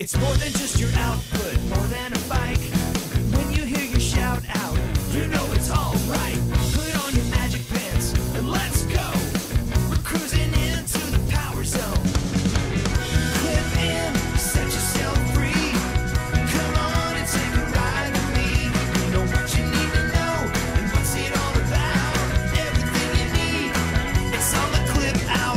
It's more than just your output, more than a bike. When you hear your shout out, you know it's all right. Put on your magic pants and let's go. We're cruising into the power zone. Clip in, set yourself free. Come on and take a ride with me. You know what you need to know and what's it all about. Everything you need, it's on the Clip Out.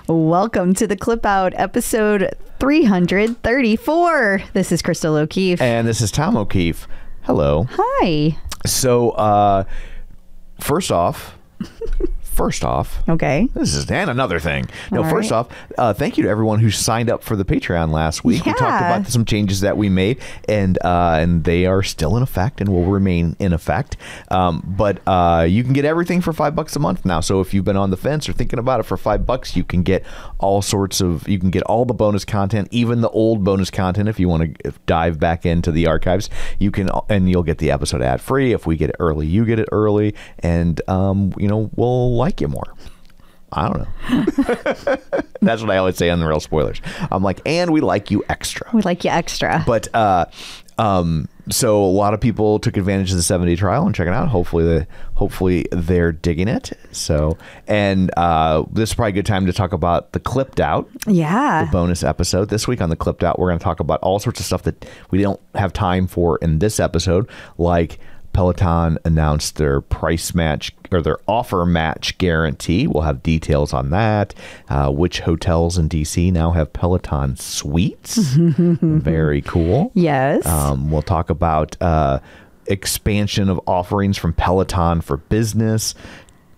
Welcome to the Clip Out, episode 334. This is Crystal O'Keefe. And this is Tom O'Keefe. Hello. Hi. So, first off, Okay. this is and another thing. No, All first right. off, thank you to everyone who signed up for the Patreon last week. We talked Yeah. about some changes that we made, and they are still in effect and will remain in effect. But you can get everything for $5 a month now. So if you've been on the fence or thinking about it, for $5, you can get all sorts of. You can get all the bonus content, even the old bonus content. If you want to dive back into the archives, you can, and you'll get the episode ad free. If we get it early, you get it early, and we'll like you more. I don't know. That's what I always say on the Real Spoilers. I'm like, and we like you extra. We like you extra. But so a lot of people took advantage of the 7-day trial and checking it out. Hopefully they're digging it. So, and this is probably a good time to talk about the Clipped Out. Yeah. The bonus episode. This week on the Clipped Out, we're going to talk about all sorts of stuff that we don't have time for in this episode, like Peloton announced their price match or their offer match guarantee. We'll have details on that. Which hotels in DC now have Peloton suites? Very cool. Yes. We'll talk about expansion of offerings from Peloton for business,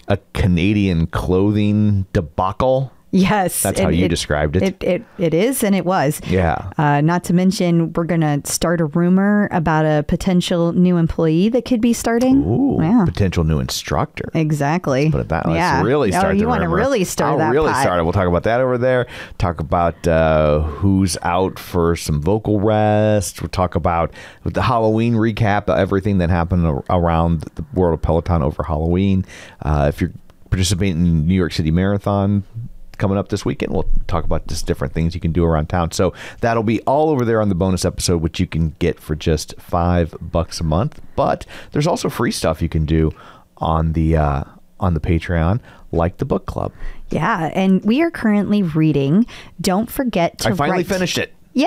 a Canadian clothing debacle. Yes. That's how you described it. It is, and it was. Yeah. Not to mention, we're going to start a rumor about a potential new employee that could be starting. Ooh, Yeah. potential new instructor. Exactly. Put it that way. Yeah. Let's really start the you want to rumor. really start that I'll really pot. start it. We'll talk about that over there. Talk about who's out for some vocal rest. We'll talk about with the Halloween recap, everything that happened around the world of Peloton over Halloween. If you're participating in the New York City Marathon coming up this weekend, we'll talk about just different things you can do around town. So that'll be all over there on the bonus episode, which you can get for just $5 a month. But there's also free stuff you can do on the Patreon, like the book club. Yeah, and we are currently reading Don't Forget to I finally Write. finished it. Yay!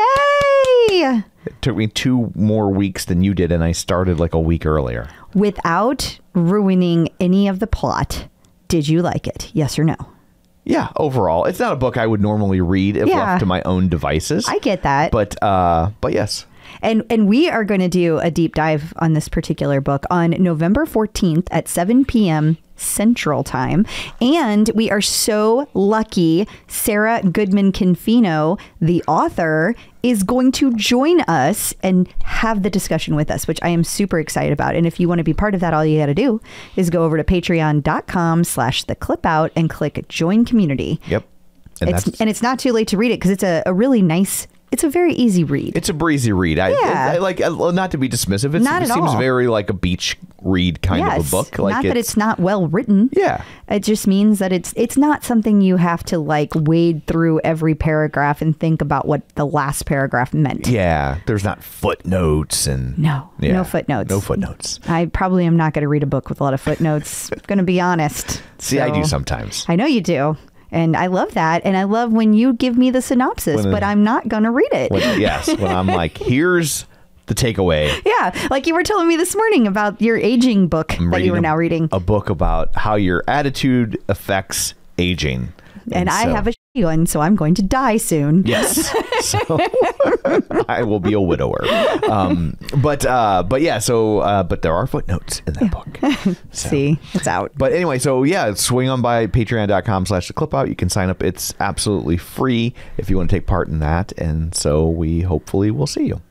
It took me 2 more weeks than you did, and I started like a week earlier. Without ruining any of the plot, did you like it? Yes or no? Yeah, overall, it's not a book I would normally read if left to my own devices. I get that. But yes. And we are going to do a deep dive on this particular book on November 14th at 7 p.m. Central Time. And we are so lucky Sarah Goodman Confino, the author, is going to join us and have the discussion with us, which I am super excited about. And if you want to be part of that, all you got to do is go over to patreon.com/theclipout and click join community. Yep. And it's not too late to read it because it's a really nice, it's a very easy read. It's a breezy read. I like, not to be dismissive. Not it at seems all. very like a beach read kind of a book. Like not that it's not well written. Yeah. It just means that it's not something you have to like wade through every paragraph and think about what the last paragraph meant. Yeah. There's not footnotes and No footnotes. No footnotes. I probably am not going to read a book with a lot of footnotes. Going to be honest. See, I do sometimes. I know you do. And I love that. And I love when you give me the synopsis, but I'm not going to read it. When I'm like, here's the takeaway. Yeah. Like you were telling me this morning about your aging book that you were now reading. A book about how your attitude affects aging. And I have a shitty one, so I'm going to die soon. Yes. So I will be a widower. But there are footnotes in that book. So. See, it's out. But anyway, so yeah, swing on by patreon.com/theclipout. You can sign up. It's absolutely free if you want to take part in that. And so we hopefully will see you.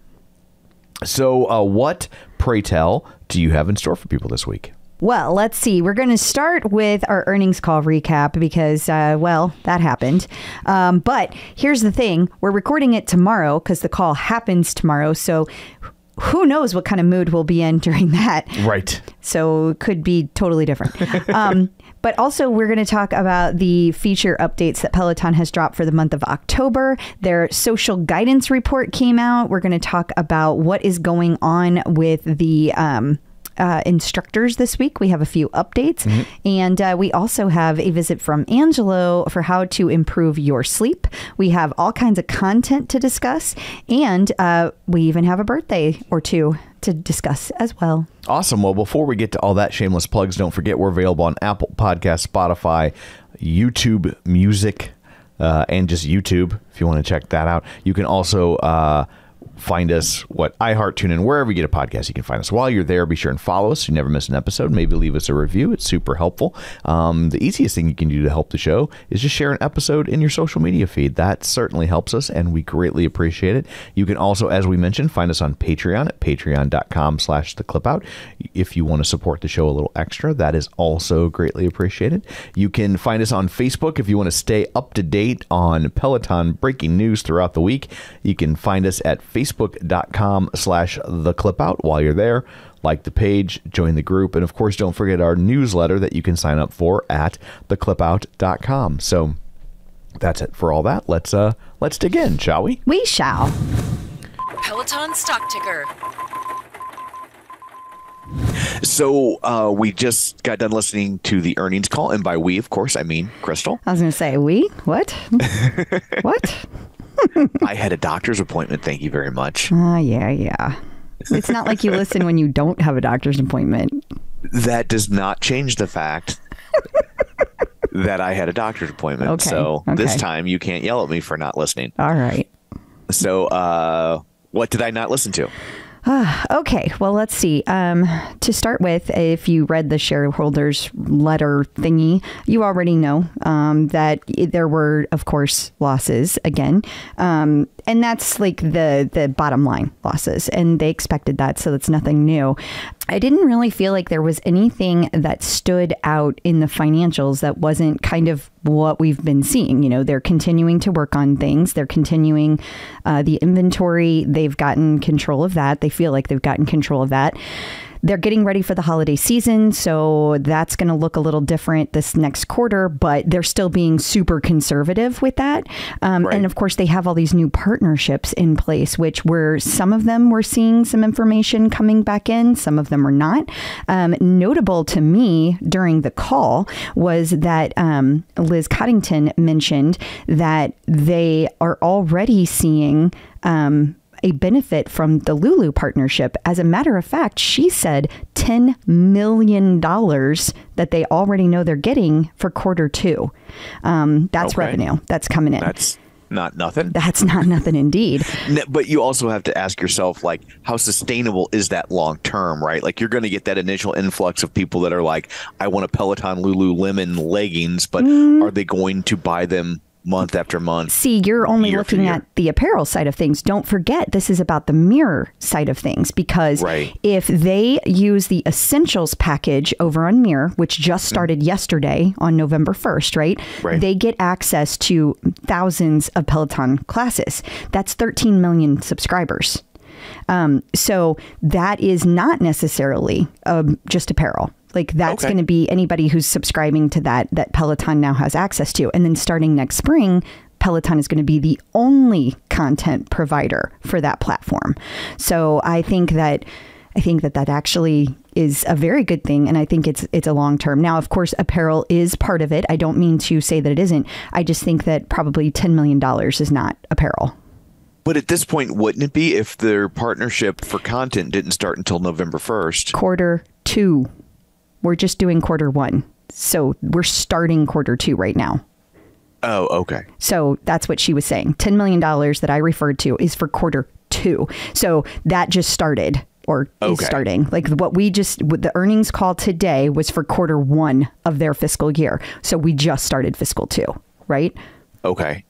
So what, pray tell, do you have in store for people this week? Well, let's see. We're going to start with our earnings call recap because, that happened. But here's the thing. We're recording it tomorrow because the call happens tomorrow. So who knows what kind of mood we'll be in during that. Right. So it could be totally different. But also, we're going to talk about the feature updates that Peloton has dropped for the month of October. Their social guidance report came out. We're going to talk about what is going on with the instructors this week. We have a few updates, and we also have a visit from Angelo for how to improve your sleep. We have all kinds of content to discuss, and we even have a birthday or two to discuss as well. Awesome. Well, before we get to all that, shameless plugs, don't forget we're available on Apple Podcasts, Spotify, YouTube Music, and just YouTube if you want to check that out. You can also find us, iHeart, TuneIn, wherever you get a podcast, you can find us. While you're there, be sure and follow us so you never miss an episode. Maybe leave us a review. It's super helpful. The easiest thing you can do to help the show is just share an episode in your social media feed. That certainly helps us, and we greatly appreciate it. You can also, as we mentioned, find us on Patreon at patreon.com/theclipout. If you want to support the show a little extra, that is also greatly appreciated. You can find us on Facebook if you want to stay up to date on Peloton breaking news throughout the week. You can find us at facebook.com/theclipout. While you're there, like the page, join the group, and of course, don't forget our newsletter that you can sign up for at theclipout.com. So that's it for all that. Let's dig in, shall we? We shall. Peloton stock ticker. So we just got done listening to the earnings call, and by we, of course, I mean Crystal. I was going to say, we? What? What? I had a doctor's appointment. Thank you very much. Yeah. It's not like you listen when you don't have a doctor's appointment. That does not change the fact that I had a doctor's appointment. Okay. So this time you can't yell at me for not listening. All right. So what did I not listen to? Okay, well, let's see. To start with, if you read the shareholders letter thingy, you already know that there were, of course, losses again. And that's like the bottom line losses. And they expected that, so that's nothing new. I didn't really feel like there was anything that stood out in the financials that wasn't kind of what we've been seeing. You know, they're continuing to work on things. They're continuing the inventory. They've gotten control of that. They feel like they've gotten control of that. They're getting ready for the holiday season, so that's going to look a little different this next quarter, but they're still being super conservative with that. Right. And of course, they have all these new partnerships in place, which some of them we're seeing some information coming back in, some of them are not. Notable to me during the call was that Liz Coddington mentioned that they are already seeing a benefit from the Lulu partnership. As a matter of fact, she said $10 million that they already know they're getting for quarter two. That's revenue that's coming in. That's not nothing. That's not nothing indeed. But you also have to ask yourself, like, how sustainable is that long term, right? Like, you're going to get that initial influx of people that are like, I want a Peloton Lululemon leggings, but are they going to buy them month after month? See, you're only looking at the apparel side of things. Don't forget, this is about the mirror side of things, because if they use the essentials package over on Mirror, which just started yesterday on November 1st, right? They get access to thousands of Peloton classes. That's 13 million subscribers. So that is not necessarily just apparel. Like, that's going to be anybody who's subscribing to that Peloton now has access to. And then starting next spring, Peloton is going to be the only content provider for that platform. So I think that actually is a very good thing. And I think it's a long term. Now, of course, apparel is part of it. I don't mean to say that it isn't. I just think that probably $10 million is not apparel. But at this point, wouldn't it be if their partnership for content didn't start until November 1st? Quarter two. We're just doing quarter one. So we're starting quarter two right now. Oh, okay. So that's what she was saying. $10 million that I referred to is for quarter two. So that just started or is starting. Like the earnings call today was for quarter one of their fiscal year. So we just started fiscal two, right? Okay.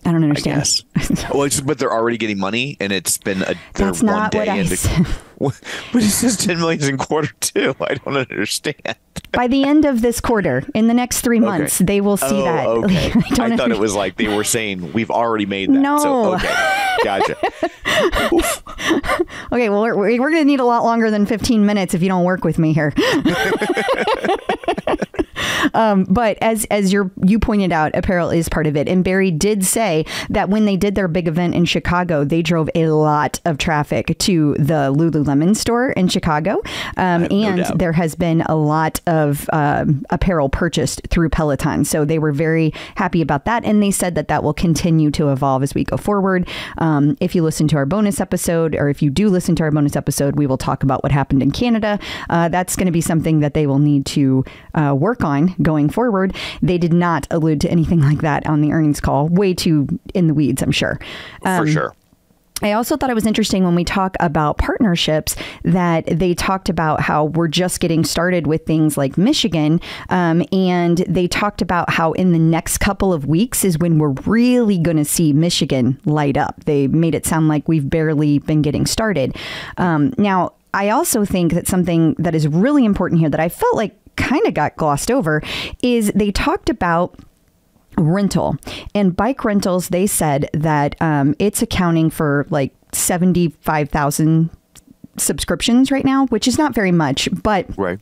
I don't I understand. guess. Well, but they're already getting money, and it's been That's not what I said. But it says 10 million in quarter two. I don't understand. By the end of this quarter, in the next 3 months, they will see that. Okay. I I thought it was like they were saying we've already made that. No. So, okay. Gotcha. Okay, well, we're going to need a lot longer than 15 minutes if you don't work with me here. But as you pointed out, apparel is part of it. And Barry did say that when they did their big event in Chicago, they drove a lot of traffic to the Lululemon store in Chicago. And there has been a lot of apparel purchased through Peloton. So they were very happy about that. And they said that will continue to evolve as we go forward. If you listen to our bonus episode, or if you do listen to our bonus episode, we will talk about what happened in Canada. That's going to be something that they will need to work on going forward. They did not allude to anything like that on the earnings call. Way too in the weeds, I'm sure. For sure. I also thought it was interesting when we talk about partnerships that they talked about how we're just getting started with things like Michigan. And they talked about how in the next couple of weeks is when we're really going to see Michigan light up. They made it sound like we've barely been getting started. Now, I also think that something that is really important here that I felt like kind of got glossed over is they talked about rental and bike rentals. They said that it's accounting for like 75,000 subscriptions right now, which is not very much, but right.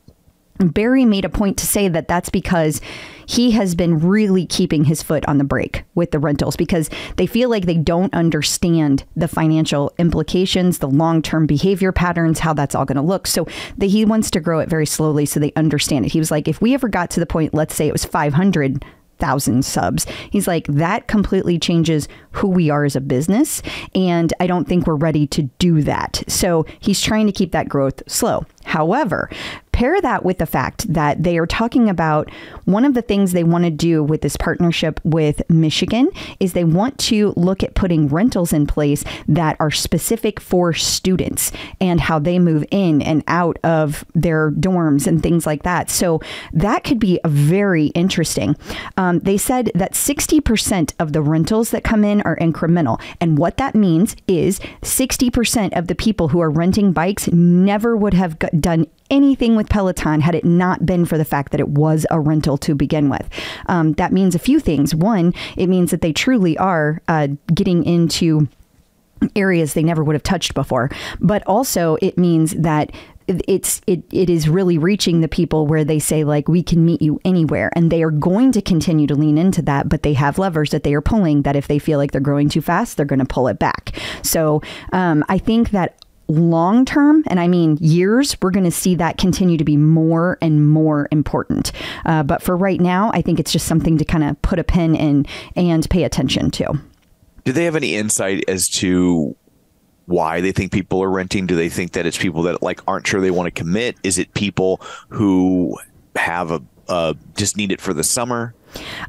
Barry made a point to say that that's because he has been really keeping his foot on the brake with the rentals because they feel like they don't understand the financial implications, the long-term behavior patterns, how that's all going to look. So he wants to grow it very slowly so they understand it. He was like, if we ever got to the point, let's say it was 500,000 subs. He's like, that completely changes who we are as a business. And I don't think we're ready to do that. So he's trying to keep that growth slow. However, pair that with the fact that they are talking about one of the things they want to do with this partnership with Michigan is they want to look at putting rentals in place that are specific for students and how they move in and out of their dorms and things like that. So that could be very interesting. They said that 60% of the rentals that come in are incremental. And what that means is 60% of the people who are renting bikes never would have done anything with Peloton had it not been for the fact that it was a rental to begin with. That means a few things. One, it means that they truly are getting into areas they never would have touched before. But also it means that it is really reaching the people where they say, like, we can meet you anywhere. And they are going to continue to lean into that. But they have levers that they are pulling that if they feel like they're growing too fast, they're going to pull it back. So I think that long term, and I mean years, we're going to see that continue to be more and more important. But for right now, I think it's just something to kind of put a pin in and pay attention to. Do they have any insight as to why they think people are renting? Do they think that it's people that like aren't sure they want to commit? Is it people who have just need it for the summer?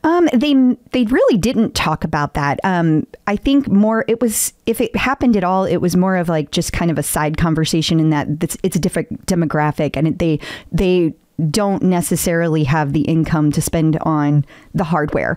They really didn't talk about that. I think more it was, if it happened at all, it was more of like just kind of a side conversation in that it's a different demographic, and they don't necessarily have the income to spend on the hardware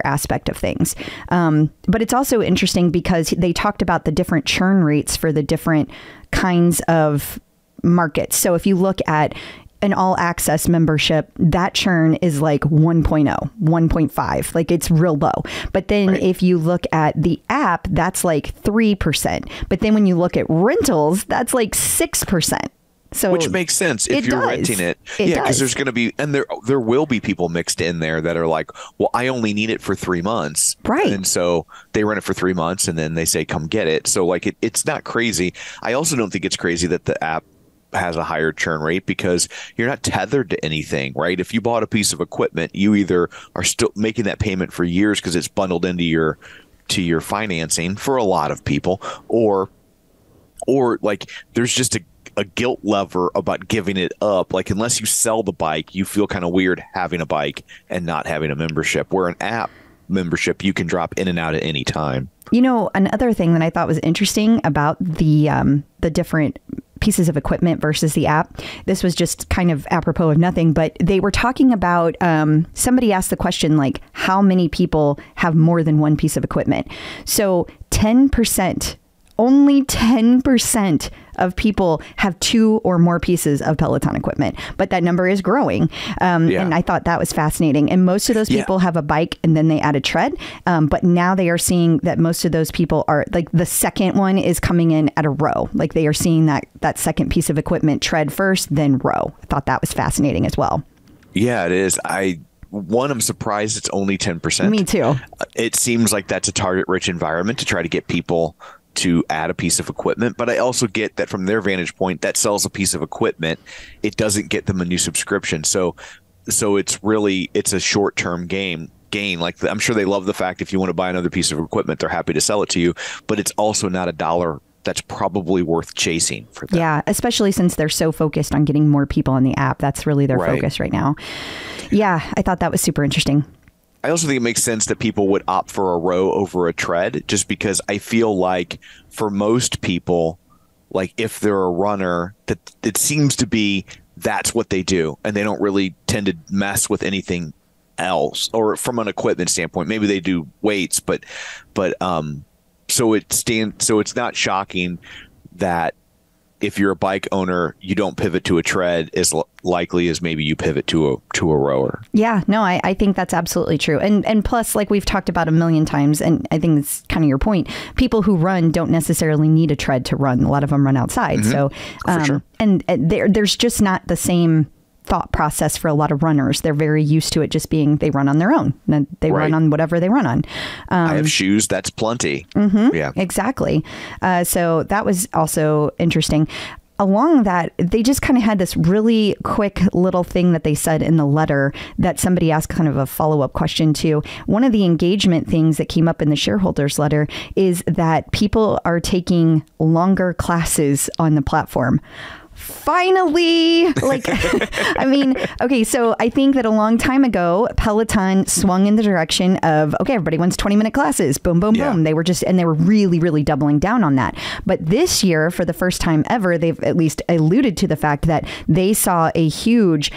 aspect of things. But it's also interesting because they talked about the different churn rates for the different kinds of markets. So if you look at an all access membership, that churn is like 1.0, 1.5, like it's real low. But then if you look at the app, that's like 3%. But then when you look at rentals, that's like 6%. So which makes sense if you're renting it. Yeah, because there's going to be, and there will be people mixed in there that are like, well, I only need it for 3 months. Right. And so they rent it for 3 months and then they say, come get it. So like it's not crazy. I also don't think it's crazy that the app has a higher churn rate because you're not tethered to anything, right? If you bought a piece of equipment, you either are still making that payment for years because it's bundled into your financing for a lot of people, or like there's just a guilt lever about giving it up. Like unless you sell the bike, you feel kind of weird having a bike and not having a membership, where an app membership, you can drop in and out at any time. You know, another thing that I thought was interesting about the different pieces of equipment versus the app, this was just kind of apropos of nothing, but they were talking about, somebody asked the question, like, how many people have more than one piece of equipment? So 10%, only 10% of people have 2 or more pieces of Peloton equipment, but that number is growing. And I thought that was fascinating. And most of those people have a bike and then they add a tread. But now they are seeing that most of those people are like, the second one is coming in at a row. Like they are seeing that second piece of equipment, tread first, then row. I thought that was fascinating as well. Yeah, it is. I'm surprised it's only 10%. Me too. It seems like that's a target-rich environment to try to get people to add a piece of equipment. But I also get that from their vantage point, that sells a piece of equipment. It doesn't get them a new subscription. So it's a short-term gain. Like, I'm sure they love the fact if you want to buy another piece of equipment, they're happy to sell it to you. But it's also not a dollar that's probably worth chasing for them. Yeah, especially since they're so focused on getting more people on the app. That's really their focus right now. Yeah, I thought that was super interesting. I also think it makes sense that people would opt for a row over a tread, just because I feel like for most people, like if they're a runner, that it seems to be that's what they do, and they don't really tend to mess with anything else. Or from an equipment standpoint, maybe they do weights, but so it's not shocking that if you're a bike owner, you don't pivot to a tread as likely as maybe you pivot to a rower. Yeah, no, I think that's absolutely true. And plus, like we've talked about a million times, and I think it's kind of your point, people who run don't necessarily need a tread to run. A lot of them run outside. Mm-hmm. So, For sure. and there's just not the same thought process for a lot of runners. They're very used to it just being, they run on their own. They run on whatever they run on. I have shoes. That's plenty. Mm-hmm, yeah, exactly. So that was also interesting. Along that, they just kind of had this really quick little thing that they said in the letter that somebody asked kind of a follow-up question to. One of the engagement things that came up in the shareholders letter is that people are taking longer classes on the platform. Finally, like, I mean, okay, so I think that a long time ago, Peloton swung in the direction of, okay, everybody wants 20-minute classes. Boom, boom, boom. They were really, really doubling down on that. But this year, for the first time ever, they've at least alluded to the fact that they saw a huge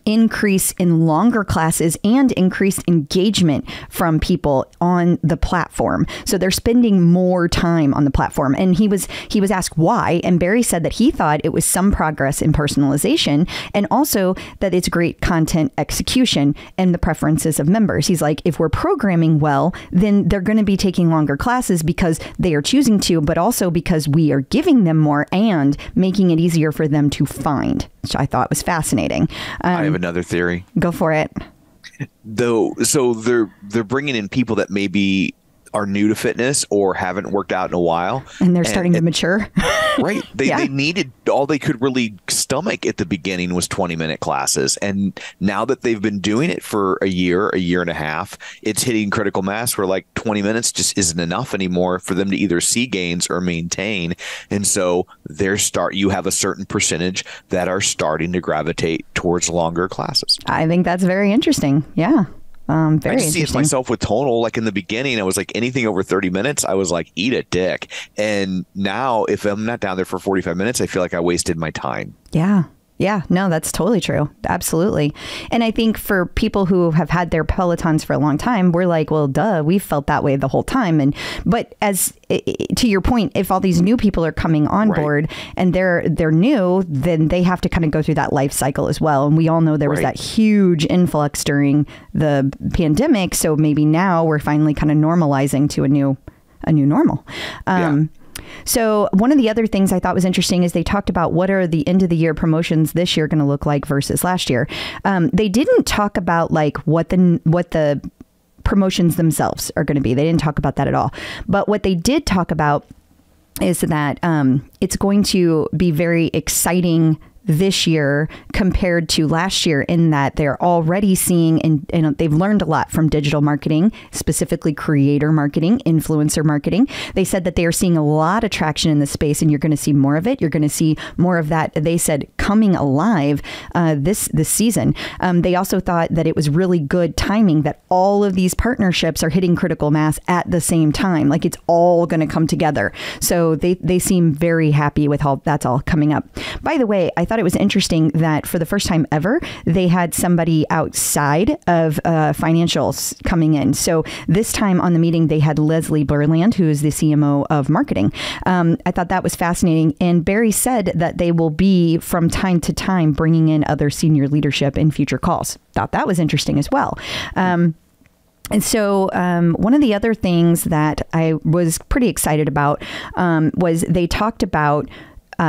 increase in longer classes and increased engagement from people on the platform. So they're spending more time on the platform. And he was asked why, and Barry said that he thought it was some progress in personalization, and also that it's great content execution and the preferences of members. He's like, if we're programming well, then they're going to be taking longer classes because they are choosing to, but also because we are giving them more and making it easier for them to find, which I thought was fascinating. I have another theory. Go for it. So they're bringing in people that maybe are new to fitness or haven't worked out in a while, and they're starting to mature. Right. They needed, all they could really stomach at the beginning was 20-minute classes, and now that they've been doing it for a year and a half, it's hitting critical mass where like 20 minutes just isn't enough anymore for them to either see gains or maintain. And so you have a certain percentage that are starting to gravitate towards longer classes. I think that's very interesting. Yeah. I just see it myself with tonal. Like in the beginning, I was like, anything over 30 minutes, I was like, eat a dick. And now if I'm not down there for 45 minutes, I feel like I wasted my time. Yeah. Yeah, no, that's totally true. Absolutely. And I think for people who have had their Pelotons for a long time, we're like, well, duh, we've felt that way the whole time. But as to your point, if all these new people are coming on board and they're new, then they have to kind of go through that life cycle as well. And we all know there was that huge influx during the pandemic. So maybe now we're finally kind of normalizing to a new normal. So one of the other things I thought was interesting is they talked about what are the end of the year promotions this year going to look like versus last year. They didn't talk about like what the promotions themselves are going to be. They didn't talk about that at all. But what they did talk about is that it's going to be very exciting this year compared to last year, in that they're already seeing and they've learned a lot from digital marketing, specifically creator marketing, influencer marketing. They said that they are seeing a lot of traction in the space, and you're going to see more of it. You're going to see more of that. They said coming alive this season. They also thought that it was really good timing that all of these partnerships are hitting critical mass at the same time. Like it's all going to come together. So they seem very happy with how that's all coming up. By the way, I thought it was interesting that for the first time ever, they had somebody outside of financials coming in. So this time on the meeting, they had Leslie Burland, who is the CMO of marketing. I thought that was fascinating. And Barry said that they will be from time to time bringing in other senior leadership in future calls. Thought that was interesting as well. And so one of the other things that I was pretty excited about was they talked about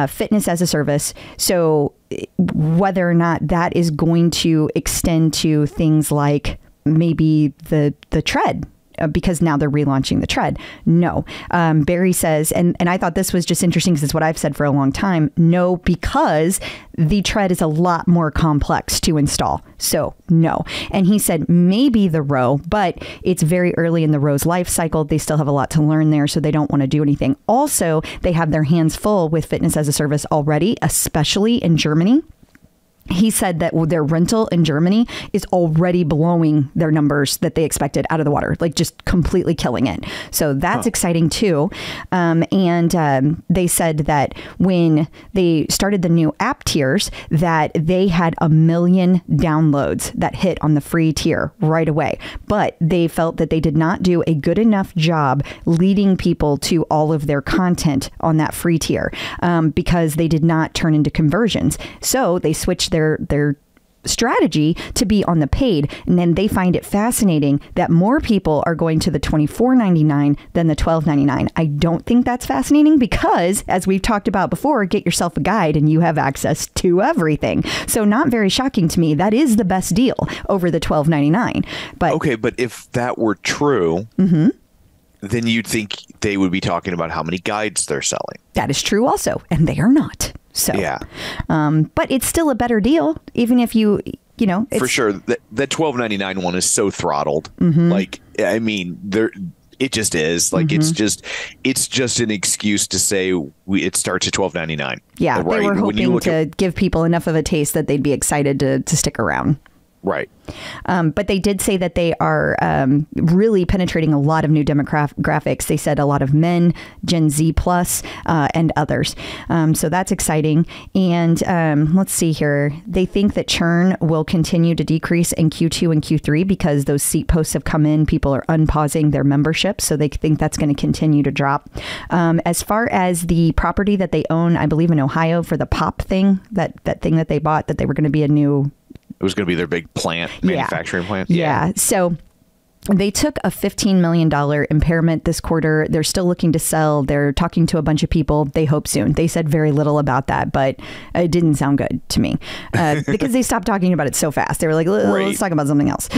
fitness as a service. So whether or not that is going to extend to things like maybe the tread, because now they're relaunching the tread. No. Barry says, and I thought this was just interesting because it's what I've said for a long time. No, because the tread is a lot more complex to install. So no. And he said maybe the row, but it's very early in the row's life cycle. They still have a lot to learn there, so they don't want to do anything. Also, they have their hands full with fitness as a service already, especially in Germany. He said that their rental in Germany is already blowing their numbers that they expected out of the water, like just completely killing it. So that's exciting too. And they said that when they started the new app tiers, that they had 1 million downloads that hit on the free tier right away. But they felt that they did not do a good enough job leading people to all of their content on that free tier because they did not turn into conversions. So they switched their strategy to be on the paid, and then they find it fascinating that more people are going to the $24.99 than the $12.99. I don't think that's fascinating because, as we've talked about before, get yourself a guide and you have access to everything. So not very shocking to me. That is the best deal over the $12.99. But okay, but if that were true, then you'd think they would be talking about how many guides they're selling. That is true also, and they are not. So, yeah. But it's still a better deal, even if you know. For sure. That $12.99 one is so throttled. Like, I mean, it just is. Like, it's just an excuse to say it starts at $12.99. Yeah, right? they were hoping to give people enough of a taste that they'd be excited to stick around. Right. But they did say that they are really penetrating a lot of new demographics. They said a lot of men, Gen Z plus, and others. So that's exciting. And let's see here. They think that churn will continue to decrease in Q2 and Q3 because those seat posts have come in. People are unpausing their membership. So they think that's going to continue to drop. As far as the property that they own, I believe in Ohio for the POP thing, that thing that they bought, that they were going to be a new... It was going to be their big plant, manufacturing plant. Yeah. So they took a $15 million impairment this quarter. They're still looking to sell. They're talking to a bunch of people. They hope soon. They said very little about that, but it didn't sound good to me because they stopped talking about it so fast. They were like, let's talk about something else.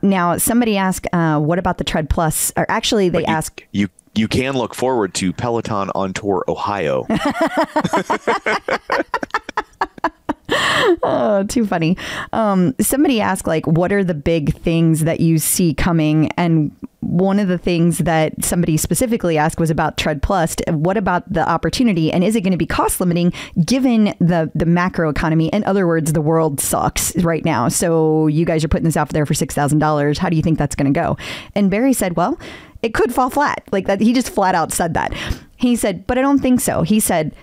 Now, somebody asked, what about the Tread Plus? Or actually, they asked... You can look forward to Peloton on Tour Ohio. Oh, too funny. Somebody asked, like, what are the big things that you see coming? And one of the things that somebody specifically asked was about Tread Plus. What about the opportunity? And is it going to be cost limiting given the macro economy? In other words, the world sucks right now. So you guys are putting this out there for $6,000. How do you think that's going to go? And Barry said, well, it could fall flat like that. He just flat out said that. He said, but I don't think so. He said,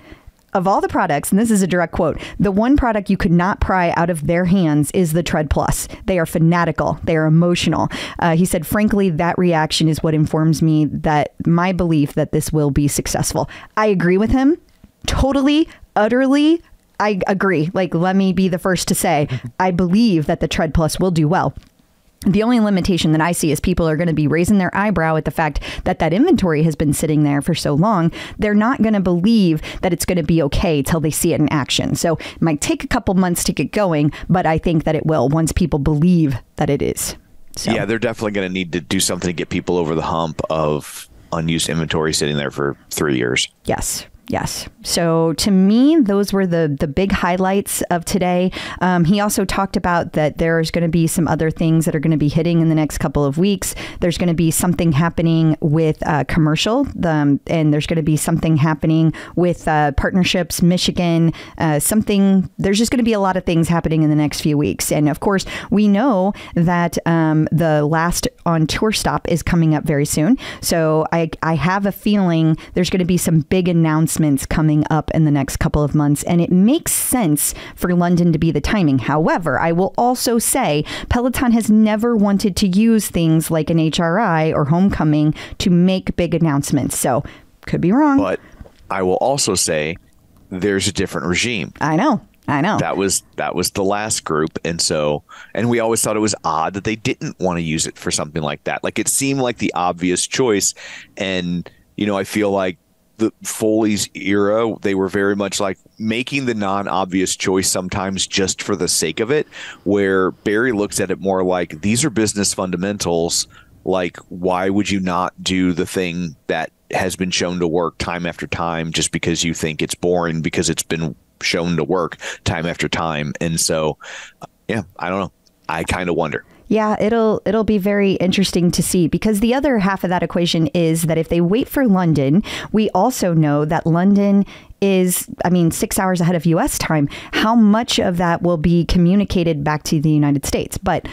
of all the products, and this is a direct quote, the one product you could not pry out of their hands is the Tread Plus. They are fanatical. They are emotional. He said, frankly, that reaction is what informs me that my belief that this will be successful. I agree with him. Totally, utterly. I agree. Like, let me be the first to say, I believe that the Tread Plus will do well. The only limitation that I see is people are going to be raising their eyebrow at the fact that that inventory has been sitting there for so long. They're not going to believe that it's going to be okay till they see it in action. So it might take a couple months to get going, but I think that it will once people believe that it is. So. Yeah, they're definitely going to need to do something to get people over the hump of unused inventory sitting there for 3 years. Yes. Yes. So to me, those were the big highlights of today. He also talked about that there's going to be some other things that are going to be hitting in the next couple of weeks. There's going to be something happening with commercial, and there's going to be something happening with partnerships, Michigan, there's just going to be a lot of things happening in the next few weeks. And of course, we know that the last on tour stop is coming up very soon. So I have a feeling there's going to be some big announcements coming up in the next couple of months, and it makes sense for London to be the timing. However, I will also say Peloton has never wanted to use things like an HRI or Homecoming to make big announcements. So could be wrong. But I will also say there's a different regime. I know. That was the last group. And we always thought it was odd that they didn't want to use it for something like that. Like, it seemed like the obvious choice. And, I feel like the Foley's era, they were very much like making the non-obvious choice sometimes just for the sake of it, where Barry looks at it more like, these are business fundamentals. Like, why would you not do the thing that has been shown to work time after time just because you think it's boring because it's been shown to work time after time? And so, I don't know. I kind of wonder. Yeah, it'll be very interesting to see, because the other half of that equation is that if they wait for London, we also know that London is, 6 hours ahead of U.S. time. How much of that will be communicated back to the United States? But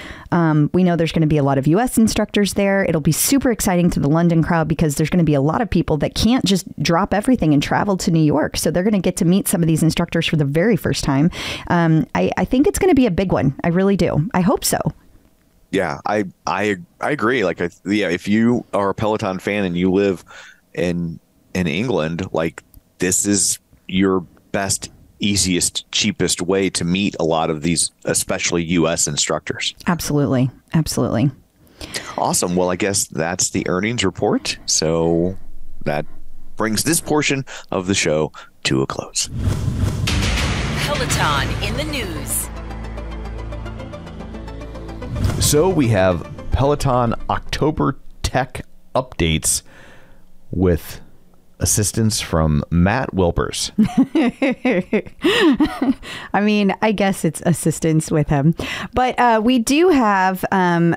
we know there's going to be a lot of U.S. instructors there. It'll be super exciting to the London crowd because there's going to be a lot of people that can't just drop everything and travel to New York. So they're going to get to meet some of these instructors for the very first time. I think it's going to be a big one. I really do. I hope so. Yeah, I agree. Like, if you are a Peloton fan and you live in England, like, this is your best, easiest, cheapest way to meet a lot of these, especially U.S. instructors. Absolutely. Awesome. Well, I guess that's the earnings report. So that brings this portion of the show to a close. Peloton in the news. So we have Peloton October tech updates with assistance from Matt Wilpers. I guess it's assistance with him. But we do have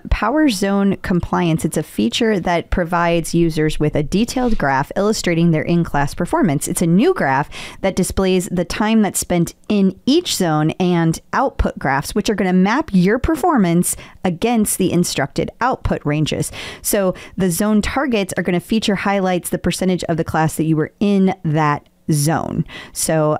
Power Zone Compliance. It's a feature that provides users with a detailed graph illustrating their in-class performance. It's a new graph that displays the time that's spent in each zone and output graphs, which are going to map your performance against the instructed output ranges. So the zone targets are going to feature highlights the percentage of the class that you were in that zone. So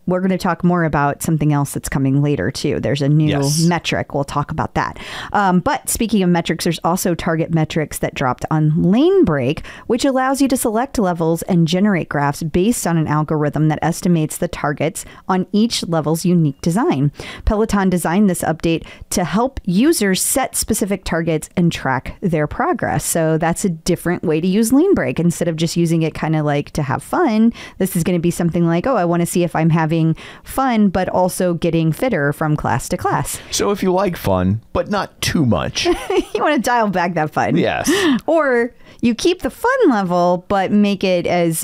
we're going to talk more about something else that's coming later too. There's a new metric. We'll talk about that. But speaking of metrics, there's also target metrics that dropped on Lane Break, which allows you to select levels and generate graphs based on an algorithm that estimates the targets on each level's unique design. Peloton designed this update to help users set specific targets and track their progress. So that's a different way to use Lane Break. Instead of just using it kind of like to have fun, this is going to be something like, I want to see if I'm having fun, but also getting fitter from class to class. So if you like fun, but not too much. You want to dial back that fun. Yes. Or you keep the fun level, but make it as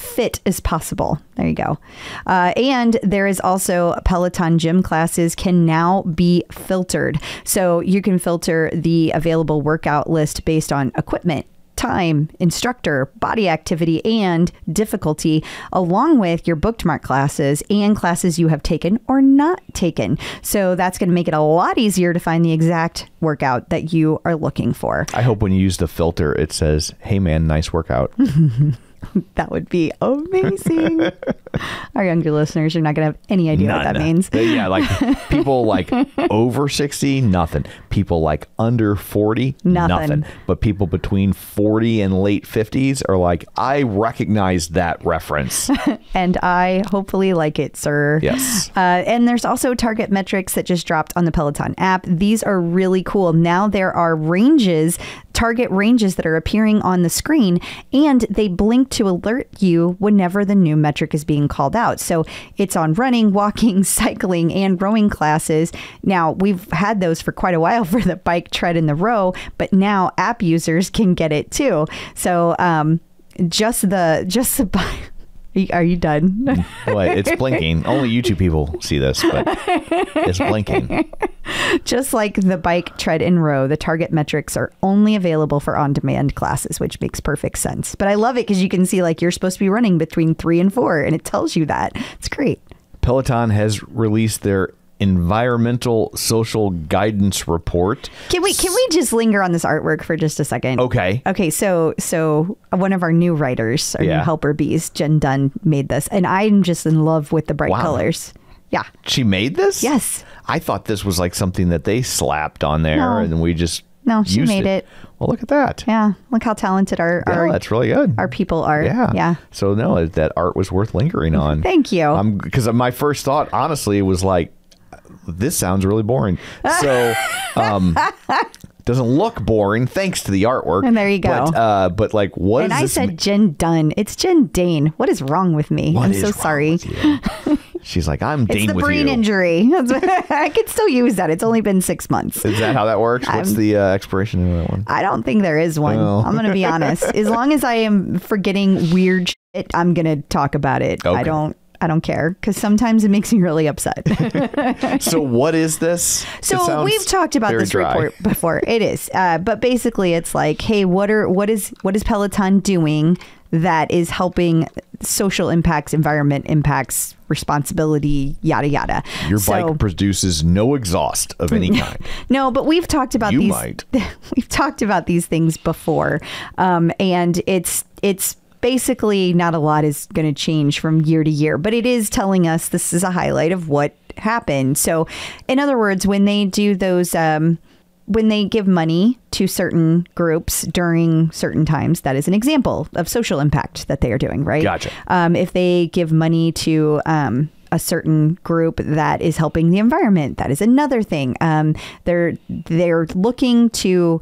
fit as possible. There you go. And there is also Peloton gym classes can now be filtered. So you can filter the available workout list based on equipment, time, instructor, body activity, and difficulty, along with your bookmark classes and classes you have taken or not taken. So that's going to make it a lot easier to find the exact workout that you are looking for. I hope when you use the filter, it says, "Hey man, nice workout." That would be amazing. Our younger listeners are not going to have any idea what that means. Yeah, like people like over 60, nothing. People like under 40, nothing. But people between 40 and late 50s are like, I recognize that reference. And I hopefully like it, sir. Yes. And there's also target metrics that just dropped on the Peloton app. These are really cool. Now there are target ranges that are appearing on the screen, and they blink to alert you whenever the new metric is being called out. So it's on running, walking, cycling, and rowing classes. Now, we've had those for quite a while for the bike, tread, and the row, but now app users can get it too. So just the bike. Are you done? What? It's blinking. Only YouTube people see this, but it's blinking. Just like the bike, tread, and row, the target metrics are only available for on-demand classes, which makes perfect sense. But I love it because you can see like you're supposed to be running between 3 and 4, and it tells you that. It's great. Peloton has released their environmental social guidance report. Can we just linger on this artwork for just a second? Okay. So one of our new writers, our new helper bees, Jenn made this, and I'm just in love with the bright colors. Yeah. She made this? Yes. I thought this was like something that they slapped on there and we just she made it. Well, look at that. Yeah. Look how talented our that's really good. Our people are. Yeah. So no, that art was worth lingering on. Thank you. Because my first thought, honestly, was like, this sounds really boring. So, doesn't look boring thanks to the artwork. And there you go. But like, what and is I this? said Jenn Dunn. It's Jenn Dane. What is wrong with me? I'm so sorry. She's like, I'm Dane with you. It's the brain injury. I could still use that. It's only been 6 months. Is that how that works? What's the expiration of that one? I don't think there is one. Oh. I'm going to be honest. As long as I am forgetting weird shit, I'm going to talk about it. Okay. I don't care because sometimes it makes me really upset. So what is this? So we've talked about this report before. It is. But basically it's like, hey, what is Peloton doing that is helping social impacts, environment impacts, responsibility, yada, yada. Your bike produces no exhaust of any kind. No, but we've talked about we've talked about these things before. And it's basically not a lot is going to change from year to year, but it is telling us this is a highlight of what happened. So in other words, when they do those, when they give money to certain groups during certain times, that is an example of social impact that they are doing, right? Gotcha. If they give money to a certain group that is helping the environment, that is another thing. They're looking to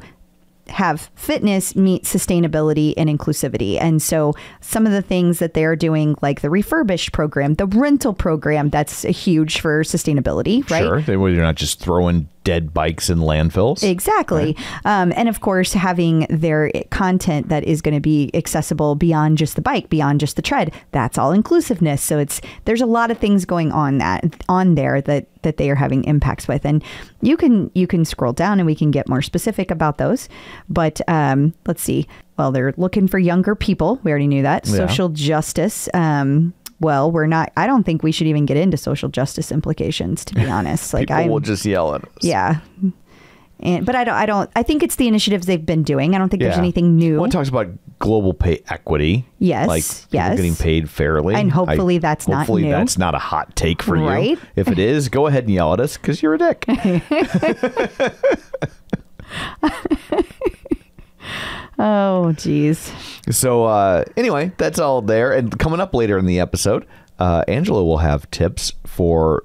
have fitness meet sustainability and inclusivity. And so some of the things that they're doing, like the refurbished program, the rental program, that's huge for sustainability, right? Sure. They're not just throwing dead bikes in landfills. Exactly. Right. And of course, having their content that is going to be accessible beyond just the bike, beyond just the tread, that's all inclusiveness. So there's a lot of things going on there that they are having impacts with. And you can scroll down and we can get more specific about those. But let's see. Well, they're looking for younger people. We already knew that. Yeah. Social justice. Well, we're not. I don't think we should even get into social justice implications, to be honest. Like, people will just yell at us. Yeah. But I don't. I think it's the initiatives they've been doing. I don't think there's anything new. One talks about global pay equity. Yes. Like people getting paid fairly. And hopefully that's not new. Hopefully that's not a hot take for you. If it is, go ahead and yell at us because you're a dick. Oh, geez. So anyway, that's all there. And coming up later in the episode, Angelo will have tips for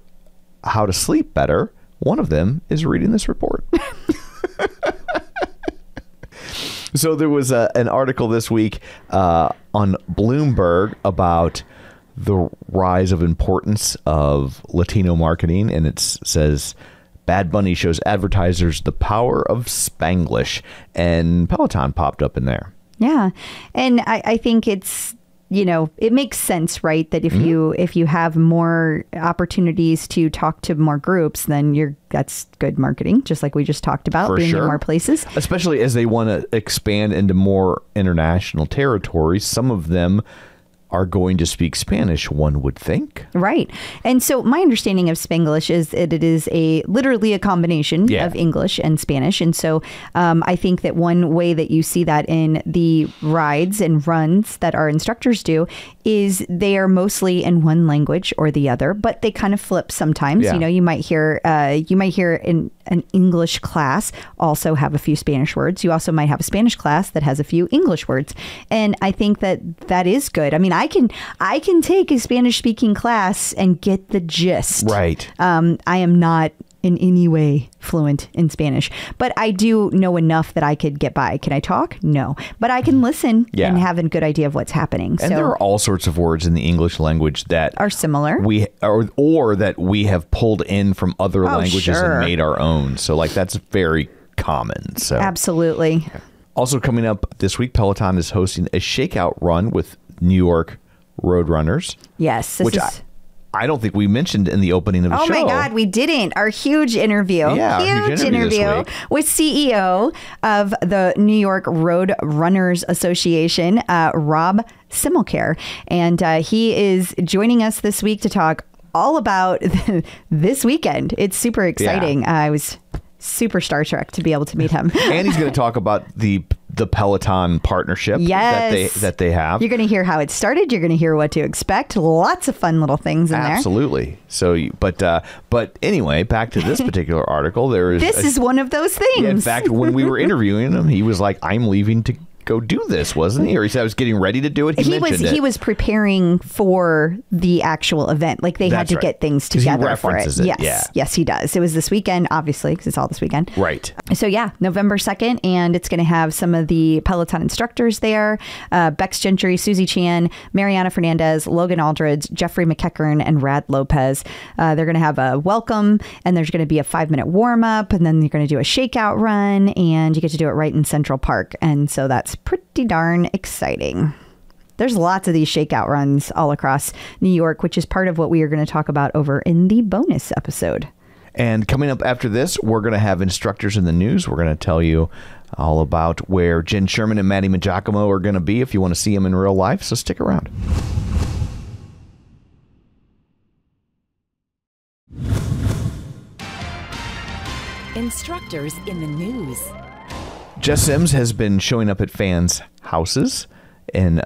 how to sleep better. One of them is reading this report. So there was an article this week on Bloomberg about the rise of importance of Latino marketing. And it says, Bad Bunny shows advertisers the power of Spanglish, and Peloton popped up in there. Yeah. And I think it's, it makes sense, right? That if you have more opportunities to talk to more groups, then that's good marketing, just like we just talked about, being in more places. Especially as they want to expand into more international territories. Some of them are going to speak Spanish, one would think. Right. And so my understanding of Spanglish is that it is literally a combination of English and Spanish. And so I think that one way that you see that in the rides and runs that our instructors do is they are mostly in one language or the other, but they kind of flip sometimes. Yeah. You might hear in an English class also have a few Spanish words. You also might have a Spanish class that has a few English words. And I think that is good. I mean, I can take a Spanish speaking class and get the gist. Right. I am not in any way fluent in Spanish, but I do know enough that I could get by. Can I talk? No, but I can listen and have a good idea of what's happening. And there are all sorts of words in the English language that are similar, or that we have pulled in from other languages and made our own. So like that's very common. So absolutely. Also coming up this week, Peloton is hosting a shakeout run with New York Roadrunners. Yes. Which I don't think we mentioned in the opening of the show. Oh my God, we didn't. Our huge interview. Yeah, huge interview with CEO of the New York Road Runners Association, Rob Simmelkjaer. And he is joining us this week to talk all about this weekend. It's super exciting. Yeah. I was super Star Trek to be able to meet him. And he's going to talk about the Peloton partnership that they have. You're going to hear how it started. You're going to hear what to expect. Lots of fun little things in there. Absolutely. So, but anyway, back to this particular article. This is one of those things. Yeah, in fact, when we were interviewing him, he was like, "I'm leaving to go do this," wasn't he? Or he said I was getting ready to do it. He was preparing for the actual event. Like they had to get things together for it. Yes, he does. It was this weekend, obviously, because it's all this weekend. Right. So yeah, November 2nd, and it's going to have some of the Peloton instructors there: Bex Gentry, Susie Chan, Mariana Fernandez, Logan Aldridge, Jeffrey McEachern, and Rad Lopez. They're going to have a welcome, and there's going to be a 5-minute warm up, and then you're going to do a shakeout run, and you get to do it right in Central Park. And so that's pretty darn exciting. There's lots of these shakeout runs all across New York, which is part of what we are going to talk about over in the bonus episode. And coming up after this, we're going to have instructors in the news. We're going to tell you all about where Jenn, Sherman, and Maddie Maggiacomo are going to be if you want to see them in real life. So stick around. Instructors in the news. Jess Sims has been showing up at fans' houses and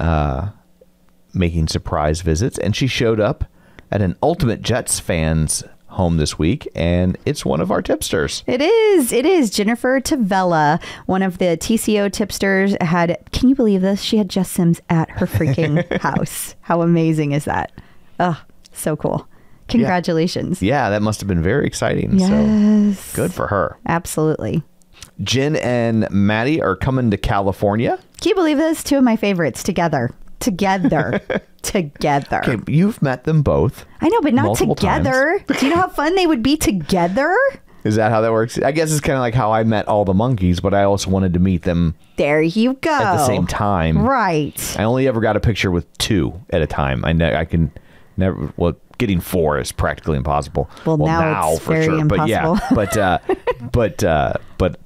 making surprise visits, and she showed up at an Ultimate Jets fans' home this week, and it's one of our tipsters. It is Jennifer Tavella, one of the TCO tipsters. Can you believe this? She had Jess Sims at her freaking house. How amazing is that? Oh, so cool. Congratulations. Yeah, that must have been very exciting. Yes. So good for her. Absolutely. Jenn and Maddie are coming to California. Can you believe this? Two of my favorites together. Together. Okay, you've met them both. I know, but not together. Do you know how fun they would be together? Is that how that works? I guess it's kind of like how I met all the monkeys, but I also wanted to meet them. There you go. At the same time. Right. I only ever got a picture with 2 at a time. I can never. Well, getting 4 is practically impossible. Well, now it's for very sure. impossible. But yeah, but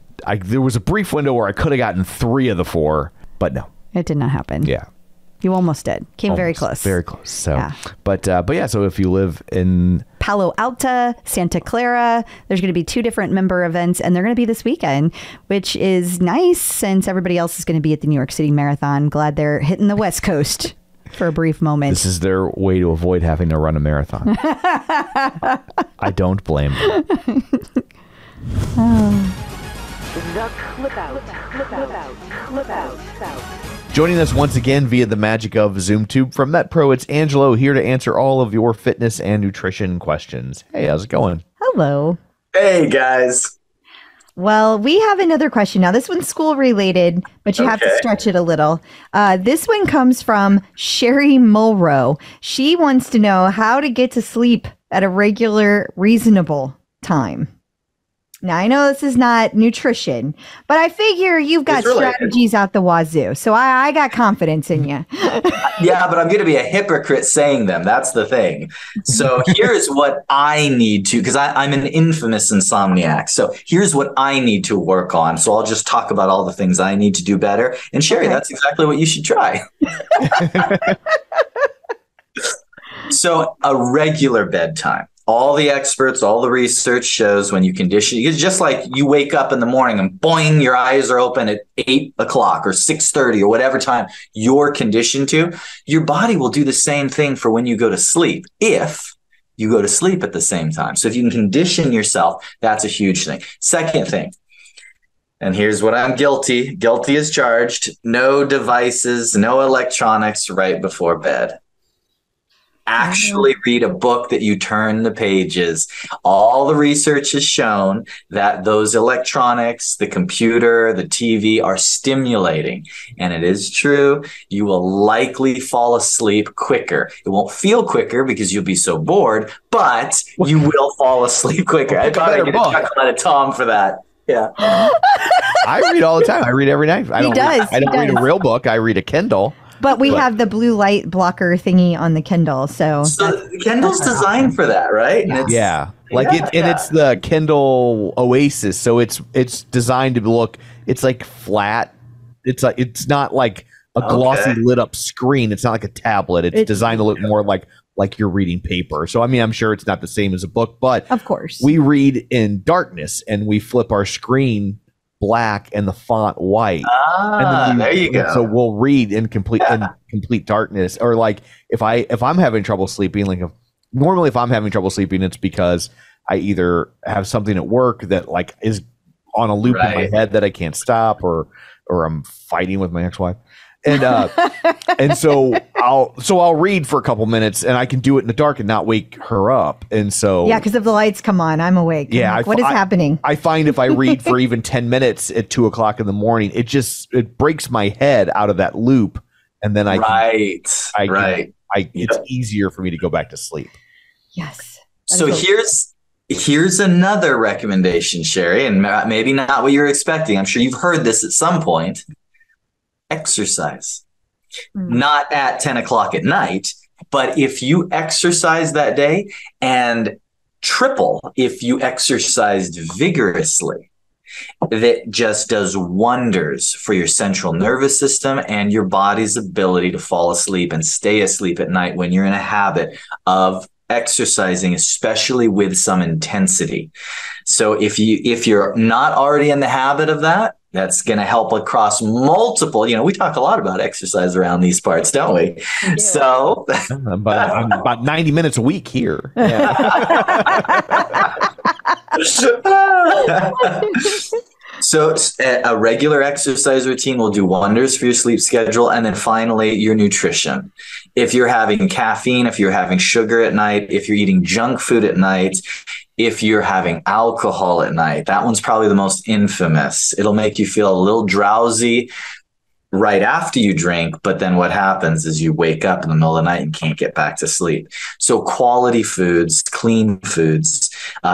there was a brief window where I could have gotten 3 of the 4, but no, it did not happen. Yeah, you almost did. Came very close. Very close. So, yeah. But yeah. So if you live in Palo Alto, Santa Clara, there's going to be 2 different member events, and they're going to be this weekend, which is nice since everybody else is going to be at the New York City Marathon. Glad they're hitting the West Coast for a brief moment. This is their way to avoid having to run a marathon. I don't blame them. The Clip Out. Joining us once again via the magic of ZoomTube from MetPro, it's Angelo here to answer all of your fitness and nutrition questions. Hey, how's it going? Hello. Hey, guys. Well, we have another question. Now, this one's school related, but you have to stretch it a little. This one comes from Sherry Mulrow. She wants to know how to get to sleep at a regular, reasonable time. Now, I know this is not nutrition, but I figure you've got strategies out the wazoo. So I got confidence in you. Yeah, but I'm going to be a hypocrite saying them. That's the thing. So here's what I need to, because I'm an infamous insomniac. So here's what I need to work on. So I'll just talk about all the things I need to do better. And Sherry, that's exactly what you should try. So a regular bedtime. All the experts, all the research shows when you condition, it's just like you wake up in the morning and boing, your eyes are open at 8 o'clock or 6:30 or whatever time you're conditioned to. Your body will do the same thing for when you go to sleep, if you go to sleep at the same time. So if you can condition yourself, that's a huge thing. Second thing, and here's what I'm guilty as charged: no devices, no electronics right before bed. Actually read a book that you turn the pages. All the research has shown that those electronics, the computer, the TV are stimulating. And it is true. You will likely fall asleep quicker. It won't feel quicker because you'll be so bored, but you will fall asleep quicker. I thought I'd get a chuckle out of Tom for that. Yeah. I read all the time. I read every night. I don't read a real book. I read a Kindle. But we have the blue light blocker thingy on the Kindle, so the Kindle's designed for that, right? And it's the Kindle Oasis, so it's designed to look. It's like flat. It's not like a glossy lit up screen. It's not like a tablet. It's designed to look more like you're reading paper. So I mean, I'm sure it's not the same as a book, but of course we read in darkness and we flip our screen black and the font white. There you go. So we'll read in complete darkness. Or like if I'm having trouble sleeping, normally if I'm having trouble sleeping, it's because I either have something at work that like is on a loop in my head that I can't stop, or I'm fighting with my ex-wife. And and so I'll read for a couple minutes, and I can do it in the dark and not wake her up. And so because if the lights come on, I'm awake. Yeah, what is happening? I find if I read for even 10 minutes at 2:00 in the morning, it breaks my head out of that loop, and then it's easier for me to go back to sleep. Yes. So here's another recommendation, Sherry, and maybe not what you're expecting. I'm sure you've heard this at some point. Exercise. Not at 10:00 at night, but if you exercise that day, and triple if you exercised vigorously, that just does wonders for your central nervous system and your body's ability to fall asleep and stay asleep at night when you're in a habit of exercising, especially with some intensity. So if you're not already in the habit of that, that's going to help across multiple, we talk a lot about exercise around these parts, don't we? Yeah. So about 90 minutes a week here. Yeah. So a regular exercise routine will do wonders for your sleep schedule. And then finally, your nutrition. If you're having caffeine, if you're having sugar at night, if you're eating junk food at night, if you're having alcohol at night, that one's probably the most infamous. It'll make you feel a little drowsy right after you drink, but then what happens is you wake up in the middle of the night and can't get back to sleep. So quality foods, clean foods,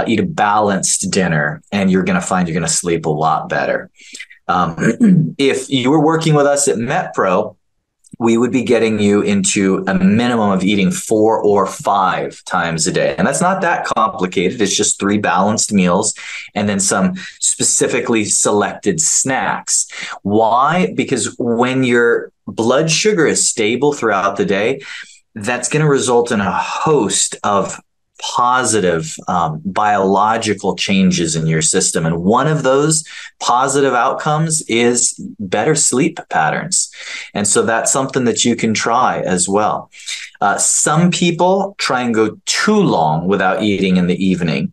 eat a balanced dinner, and you're going to find you're going to sleep a lot better. If you were working with us at MetPro, we would be getting you into a minimum of eating 4 or 5 times a day. And that's not that complicated. It's just 3 balanced meals and then some specifically selected snacks. Why? Because when your blood sugar is stable throughout the day, that's going to result in a host of positive biological changes in your system. And one of those positive outcomes is better sleep patterns. And so that's something that you can try as well. Some people try and go too long without eating in the evening.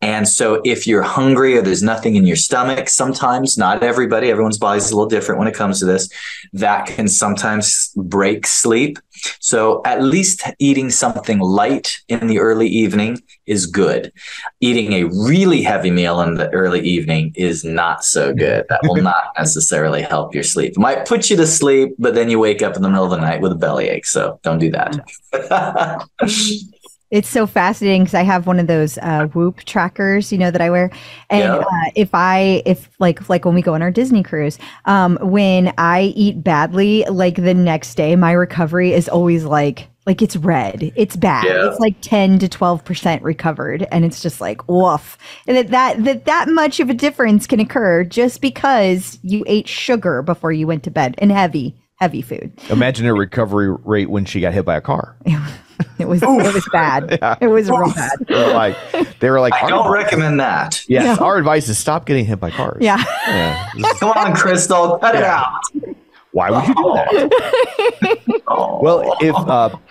And so if you're hungry or there's nothing in your stomach, sometimes, not everybody, everyone's body's a little different when it comes to this, that can sometimes break sleep. So at least eating something light in the early evening is good. Eating a really heavy meal in the early evening is not so good. That will not necessarily help your sleep. It might put you to sleep, but then you wake up in the middle of the night with a bellyache. So don't do that. It's so fascinating because I have one of those Whoop trackers, that I wear. And if when we go on our Disney cruise, when I eat badly, like the next day, my recovery is always like it's red. It's bad. Yeah. It's like 10 to 12% recovered. And it's just like, woof. And that much of a difference can occur just because you ate sugar before you went to bed and heavy food. Imagine her recovery rate when she got hit by a car. It was bad. Yeah. It was real bad. They were like, I don't recommend that. Yes, our advice is stop getting hit by cars. Yeah. Come on, Crystal, cut it out. Why would you do that? Well, if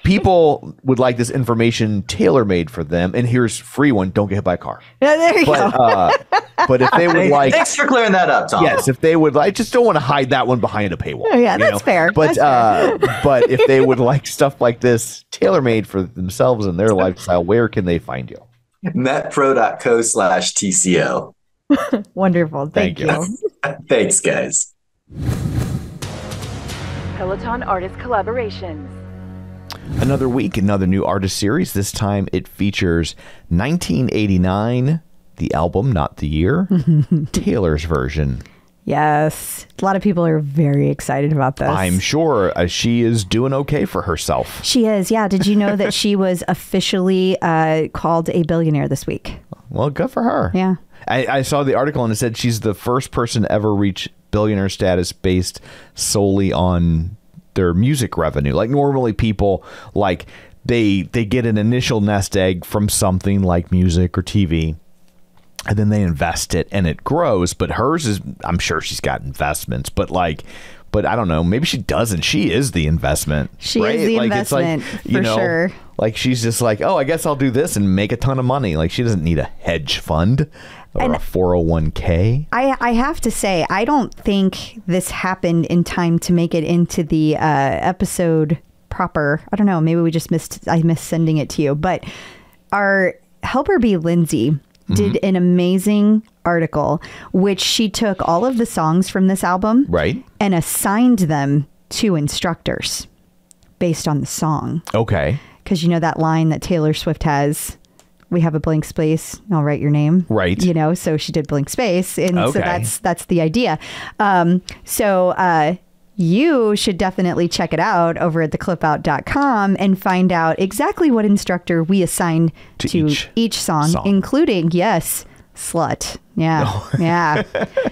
people would like this information tailor-made for them, and here's free one, don't get hit by a car. Yeah, there you go. But if they would like... Thanks for clearing that up, Tom. Yes, if they would like... I just don't want to hide that one behind a paywall. Oh, yeah, that's fair. But but if they would like stuff like this tailor-made for themselves and their lifestyle, where can they find you? Metpro.co/TCO. Wonderful. Thank you. Thanks, guys. Peloton Artist Collaborations. Another week, another new artist series. This time it features 1989, the album, not the year, Taylor's version Yes. A lot of people are very excited about this. I'm sure she is doing okay for herself. She is. Yeah. Did you know that she was officially called a billionaire this week? Well, good for her. Yeah. I saw the article and it said she's the first person to ever reach billionaire status based solely on their music revenue. Like normally people like they get an initial nest egg from something like music or TV. And then they invest it and it grows. But hers is, I'm sure she's got investments, but I don't know. Maybe she doesn't. She is the investment. She right? is the like, investment, it's like, for sure. Like she's just like, oh, I guess I'll do this and make a ton of money. Like she doesn't need a hedge fund or a 401k. I have to say, I don't think this happened in time to make it into the episode proper. I don't know. Maybe we just I missed sending it to you. But our helper bee, Lindsay, did an amazing article, which she took all of the songs from this album and assigned them to instructors based on the song. Okay. Because you know that line that Taylor Swift has, we have a blank space, I'll write your name. Right. You know, so she did blank space. And so that's the idea. You should definitely check it out over at theclipout.com and find out exactly what instructor we assign to each song, including, yes, Slut. Yeah. Oh. Yeah.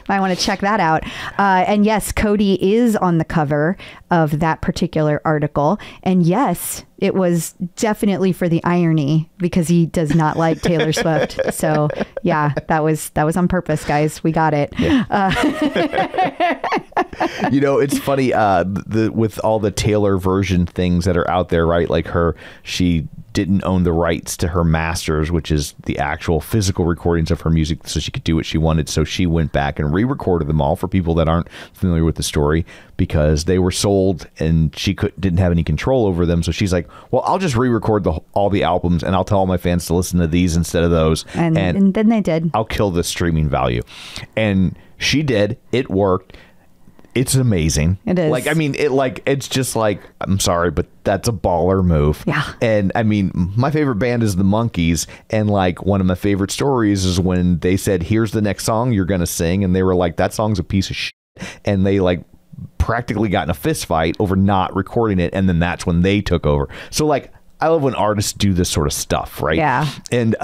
Might want to check that out. And yes, Cody is on the cover of that particular article. And yes, it was definitely for the irony because he does not like Taylor Swift. So yeah, that was on purpose, guys. We got it. You know, it's funny with all the Taylor version things that are out there, right? Like she didn't own the rights to her masters, which is the actual physical recordings of her music, so she could do what she wanted. So she went back and re-recorded them all for people that aren't familiar with the story because they were sold and she didn't have any control over them. So she's like, well, I'll just re-record all the albums and I'll tell all my fans to listen to these instead of those. And then they did. I'll kill the streaming value. And she did. It worked. It's amazing. It is. Like, I mean, it's just like, I'm sorry, but that's a baller move. Yeah. And I mean, my favorite band is the Monkees. And like one of my favorite stories is when they said, here's the next song you're going to sing. And they were like, that song's a piece of shit. And they like practically got in a fist fight over not recording it. And then that's when they took over. So like, I love when artists do this sort of stuff, right? Yeah. And,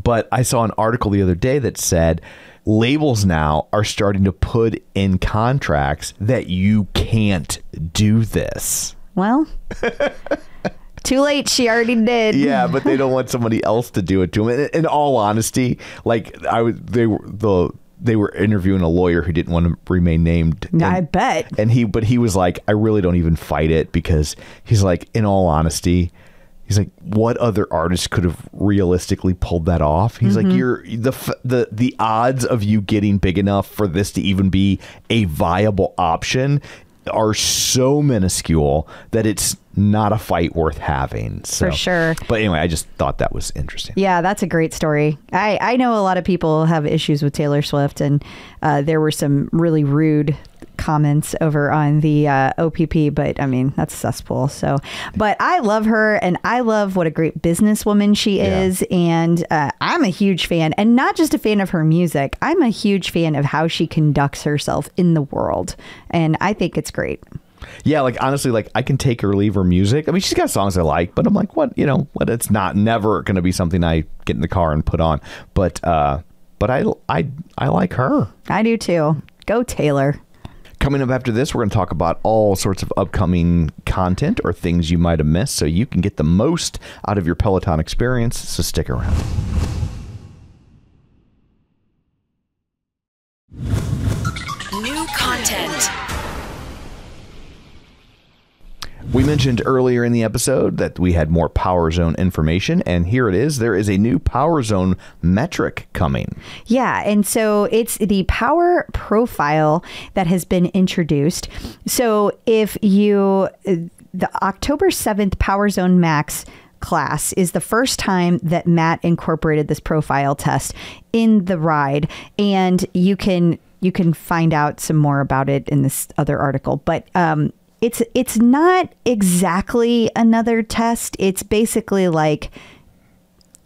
but I saw an article the other day that said, labels now are starting to put in contracts that you can't do this. Well, too late. She already did. Yeah, but they don't want somebody else to do it to them. In all honesty, like they were interviewing a lawyer who didn't want to remain named. I bet. But he was like, I really don't even fight it because he's like, in all honesty, he's like, what other artist could have realistically pulled that off? He's like, you're the odds of you getting big enough for this to even be a viable option are so minuscule that it's not a fight worth having. So, for sure. But anyway, I just thought that was interesting. Yeah, that's a great story. I know a lot of people have issues with Taylor Swift, and there were some really rude comments over on the OPP, but I mean, that's cesspool. So, but I love her and I love what a great businesswoman she is. And I'm a huge fan, and not just a fan of her music. I'm a huge fan of how she conducts herself in the world. And I think it's great. Yeah, like honestly, like I can take her, leave her music. I mean, she's got songs I like, but I'm like, what, it's never going to be something I get in the car and put on. But I like her. I do too. Go Taylor. Coming up after this, we're going to talk about all sorts of upcoming content or things you might have missed so you can get the most out of your Peloton experience. So stick around. New content. We mentioned earlier in the episode that we had more Power Zone information, and here it is. There is a new Power Zone metric coming. Yeah, and so it's the power profile that has been introduced. So if the October 7th Power Zone Max class is the first time that Matt incorporated this profile test in the ride, and you can find out some more about it in this other article, but it's not exactly another test. It's basically like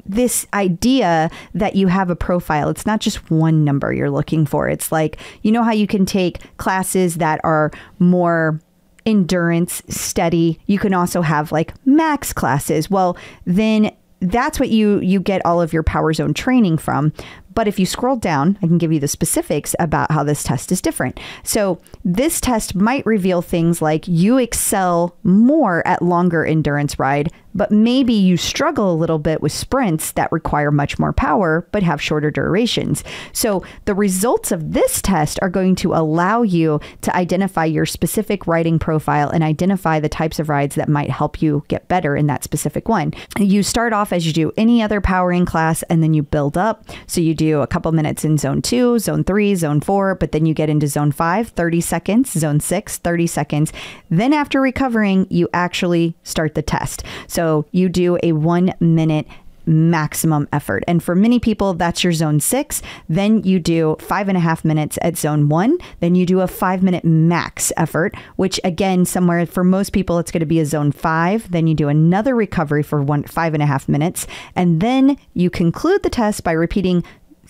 this idea that you have a profile. It's not just one number you're looking for. It's like, you know how you can take classes that are more endurance, steady. You can also have like max classes. Well, then that's what you get all of your Power Zone training from. But if you scroll down, I can give you the specifics about how this test is different. So this test might reveal things like you excel more at longer endurance ride, but maybe you struggle a little bit with sprints that require much more power, but have shorter durations. So the results of this test are going to allow you to identify your specific riding profile and identify the types of rides that might help you get better in that specific one. You start off as you do any other powering class, and then you build up. So you do a couple minutes in zone 2, zone 3, zone 4, but then you get into zone 5, 30 seconds, zone 6, 30 seconds. Then after recovering, you actually start the test. So you do a 1 minute maximum effort. And for many people, that's your zone 6. Then you do 5.5 minutes at zone 1. Then you do a 5 minute max effort, which again, somewhere for most people, it's going to be a zone 5. Then you do another recovery for 5.5 minutes. And then you conclude the test by repeating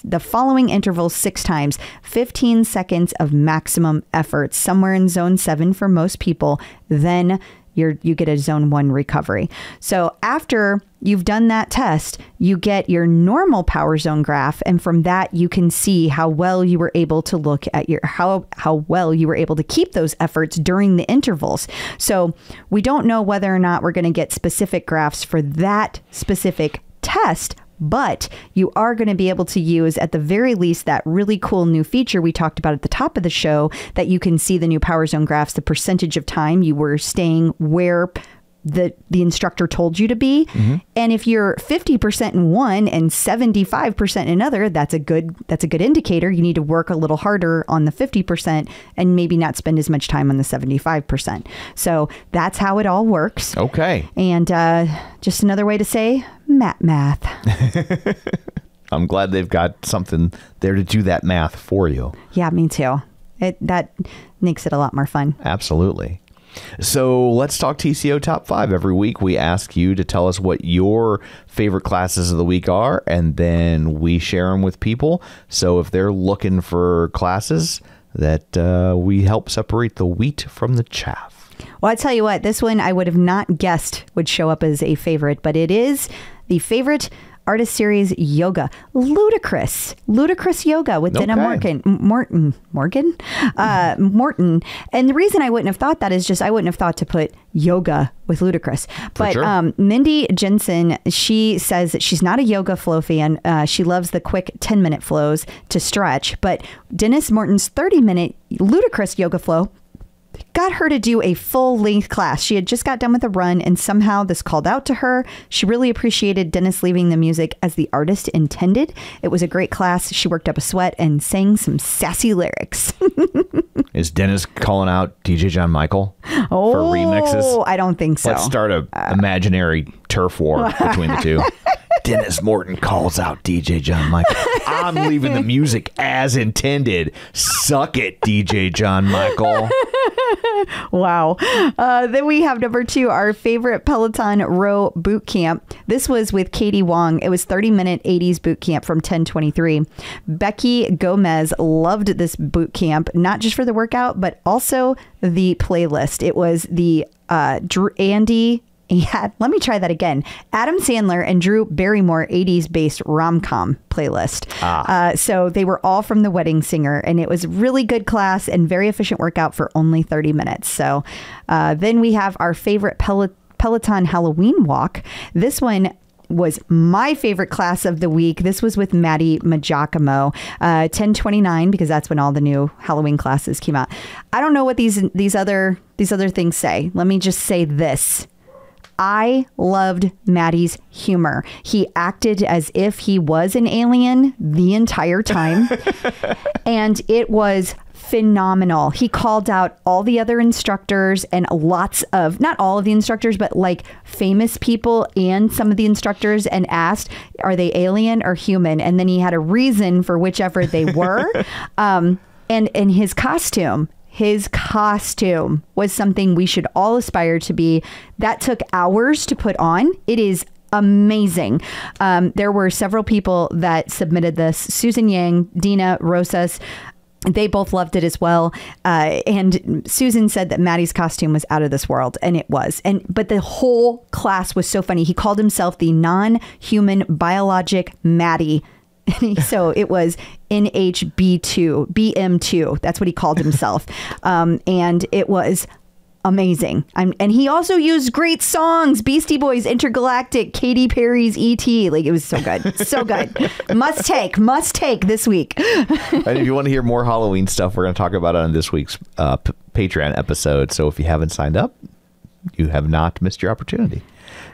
the following intervals 6 times, 15 seconds of maximum effort, somewhere in zone 7 for most people. Then you get a zone 1 recovery. So after you've done that test, you get your normal Power Zone graph. And from that, you can see how well you were able to look at how well you were able to keep those efforts during the intervals. So we don't know whether or not we're going to get specific graphs for that specific test, but you are going to be able to use, at the very least, that really cool new feature we talked about at the top of the show, that you can see the new Power Zone graphs, the percentage of time you were staying where the instructor told you to be. Mm-hmm. And if you're 50% in one and 75% in another, that's a good indicator. You need to work a little harder on the 50% and maybe not spend as much time on the 75%. So that's how it all works. Okay. And just another way to say math. I'm glad they've got something there to do that math for you. Yeah, me too. That makes it a lot more fun. Absolutely. So let's talk TCO Top 5. Every week we ask you to tell us what your favorite classes of the week are, and then we share them with people. So if they're looking for classes, that we help separate the wheat from the chaff. Well, I tell you what, this one I would have not guessed would show up as a favorite, but it is the favorite artist series yoga. Ludicrous yoga with Jenna Morton. And the reason I wouldn't have thought that is just I wouldn't have thought to put yoga with Ludicrous. But sure. Mindy Jensen, she says that she's not a yoga flow fan. She loves the quick 10-minute flows to stretch. But Dennis Morton's 30-minute Ludicrous yoga flow got her to do a full-length class. She had just got done with a run, and somehow this called out to her. She really appreciated Dennis leaving the music as the artist intended. It was a great class. She worked up a sweat and sang some sassy lyrics. Is Dennis calling out DJ John Michael for remixes? Oh, I don't think so. Let's start a imaginary turf war between the two. Dennis Morton calls out DJ John Michael. I'm leaving the music as intended. Suck it, DJ John Michael. Wow. Then we have number 2, our favorite Peloton row boot camp. This was with Katie Wong. It was 30-minute 80s boot camp from 1023. Becky Gomez loved this boot camp, not just for the workout, but also the playlist. It was the let me try that again. Adam Sandler and Drew Barrymore 80s based rom-com playlist. So they were all from The Wedding Singer, and it was a really good class and very efficient workout for only 30 minutes. So then we have our favorite Peloton Halloween walk. This one was my favorite class of the week. This was with Maddie Maggiacomo, 1029, because that's when all the new Halloween classes came out. I don't know what these other things say. Let me just say this. I loved Maddie's humor. He acted as if he was an alien the entire time. And it was phenomenal. He called out all the other instructors and lots of, not all of the instructors, but like famous people and some of the instructors, and asked, are they alien or human? And then he had a reason for whichever they were. And his costume was something we should all aspire to be. That took hours to put on. It is amazing. There were several people that submitted this. Susan Yang, Dina, Rosas. They both loved it as well. And Susan said that Maddie's costume was out of this world, and it was. But the whole class was so funny. He called himself the non-human biologic Maddie. So it was NHB2, BM2. That's what he called himself. And it was amazing. And he also used great songs. Beastie Boys, Intergalactic, Katy Perry's E.T. Like, it was so good. So good. Must take this week. And if you want to hear more Halloween stuff, we're going to talk about it on this week's Patreon episode. So if you haven't signed up, you have not missed your opportunity.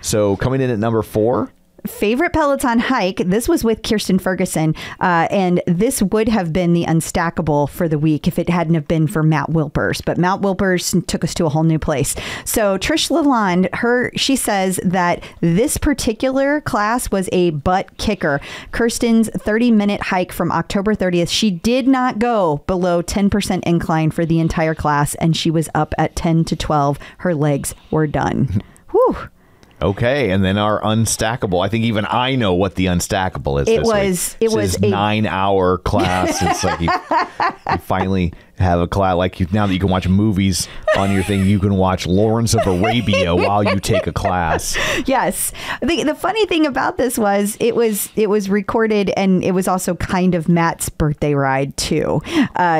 So coming in at number 4. Favorite Peloton hike. This was with Kirsten Ferguson, and this would have been the unstackable for the week if it hadn't have been for Matt Wilpers. But Matt Wilpers took us to a whole new place. So Trish Lalonde, she says that this particular class was a butt kicker. Kirsten's 30-minute hike from October 30th. She did not go below 10% incline for the entire class, and she was up at 10 to 12. Her legs were done. Whew. Okay, and then our unstackable. I think even I know what the unstackable is. It was a 9-hour class. It's like you finally have a class. Like now that you can watch movies on your thing, you can watch Lawrence of Arabia while you take a class. Yes, the funny thing about this was it was recorded, and it was also kind of Matt's birthday ride too.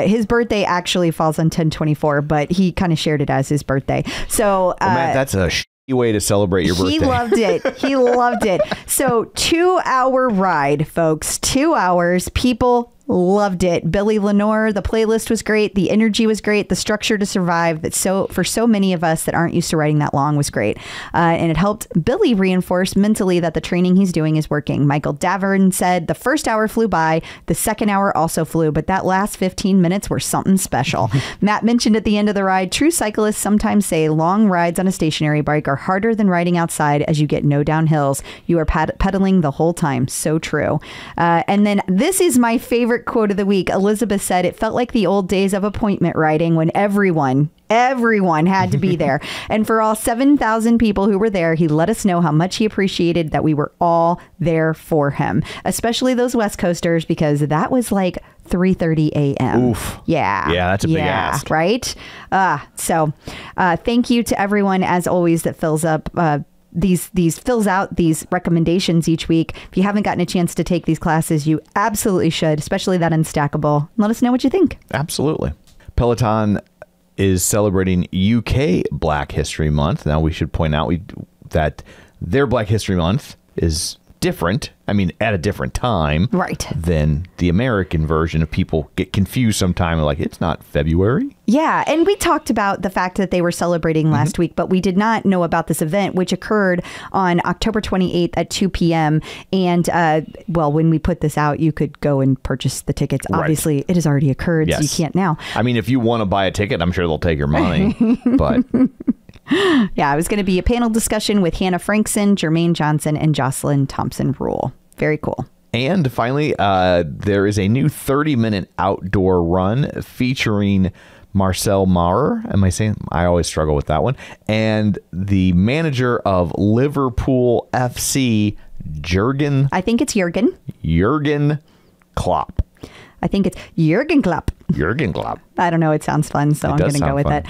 His birthday actually falls on 10/24, but he kind of shared it as his birthday. So Matt, that's a way to celebrate your birthday. He loved it. He loved it. So 2-hour ride, folks. 2 hours. People loved it. Billy Lenore, the playlist was great. The energy was great. The structure to survive that for so many of us that aren't used to riding that long was great. And it helped Billy reinforce mentally that the training he's doing is working. Michael Davern said the first hour flew by. The second hour also flew, but that last 15 minutes were something special. Matt mentioned at the end of the ride, true cyclists sometimes say long rides on a stationary bike are harder than riding outside as you get no downhills. You are pedaling the whole time. So true. And then this is my favorite quote of the week. Elizabeth said it felt like the old days of appointment riding when everyone had to be there. And for all 7,000 people who were there, he let us know how much he appreciated that we were all there for him, especially those West Coasters, because that was like 3:30 a.m. Oof. Yeah. Yeah, that's a big ask. Right? So thank you to everyone, as always, that fills up fills out these recommendations each week. If you haven't gotten a chance to take these classes, you absolutely should, especially that unstackable. Let us know what you think. Absolutely. Peloton is celebrating UK Black History Month. Now, we should point out that their Black History Month is different. I mean, at a different time, right, than the American version. Of people get confused sometimes, like it's not February. Yeah, and we talked about the fact that they were celebrating last week, but we did not know about this event, which occurred on October 28th at 2 p.m. And, when we put this out, you could go and purchase the tickets. Right. Obviously, it has already occurred, so you can't now. I mean, if you want to buy a ticket, I'm sure they'll take your money, but... Yeah, it was going to be a panel discussion with Hannah Frankson, Jermaine Johnson, and Jocelyn Thompson-Rule. Very cool. And finally, there is a new 30-minute outdoor run featuring Marcel Maurer. Am I saying? I always struggle with that one. And the manager of Liverpool FC, Jurgen. I think it's Jurgen. Jurgen Klopp. I think it's Jurgen Klopp. Jurgen Klopp. I don't know. It sounds fun, so I'm going to go with it.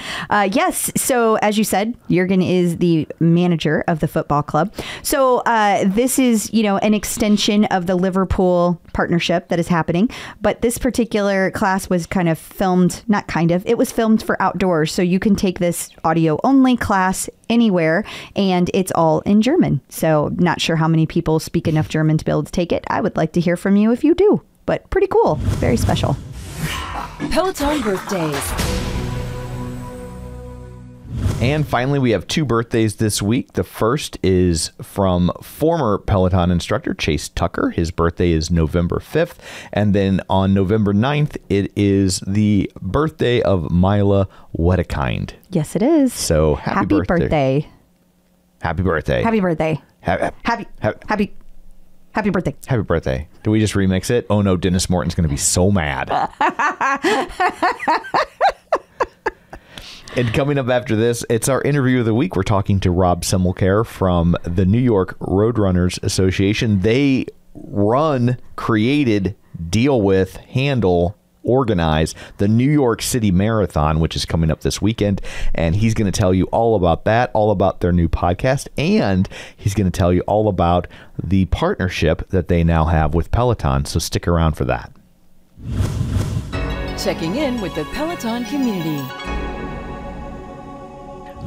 Yes. So as you said, Jurgen is the manager of the football club. So this is, an extension of the Liverpool partnership that is happening. But this particular class was kind of filmed, not kind of, it was filmed for outdoors. So you can take this audio only class anywhere, and it's all in German. So not sure how many people speak enough German to be able to take it. I would like to hear from you if you do. But pretty cool. Very special. Peloton birthdays. And finally, we have 2 birthdays this week. The first is from former Peloton instructor Chase Tucker. His birthday is November 5th. And then on November 9th, it is the birthday of Mayla Wedekind. Yes, it is. So happy birthday. Happy birthday. Happy birthday. Happy birthday. Happy birthday. Do we just remix it? Oh no, Dennis Morton's going to be so mad. And coming up after this, it's our interview of the week. We're talking to Rob Simmelkjaer from the New York Roadrunners Association. They created, deal with, handle, organize the New York City Marathon, which is coming up this weekend. And he's going to tell you all about that, all about their new podcast, and he's going to tell you all about the partnership that they now have with Peloton. So stick around for that. Checking in with the Peloton community.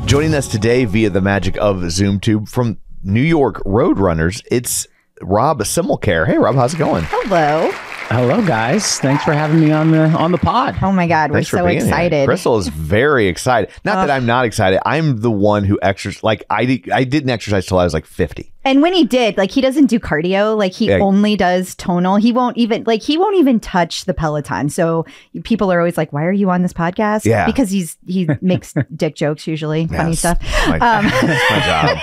Joining us today via the magic of ZoomTube from New York Roadrunners, it's Rob Simmelkjaer. Hey, Rob, how's it going? Hello. Hello, guys. Thanks for having me on the pod. Oh my God, Thanks we're for so being here. excited. Crystal is very excited. Not that I'm not excited. I'm the one who exercises. Like I didn't exercise till I was like 50. And when he did, like, he doesn't do cardio. Like, he only does tonal. He won't even touch the Peloton. So people are always like, why are you on this podcast? Yeah. Because he makes dick jokes, usually. Funny stuff. That's my job.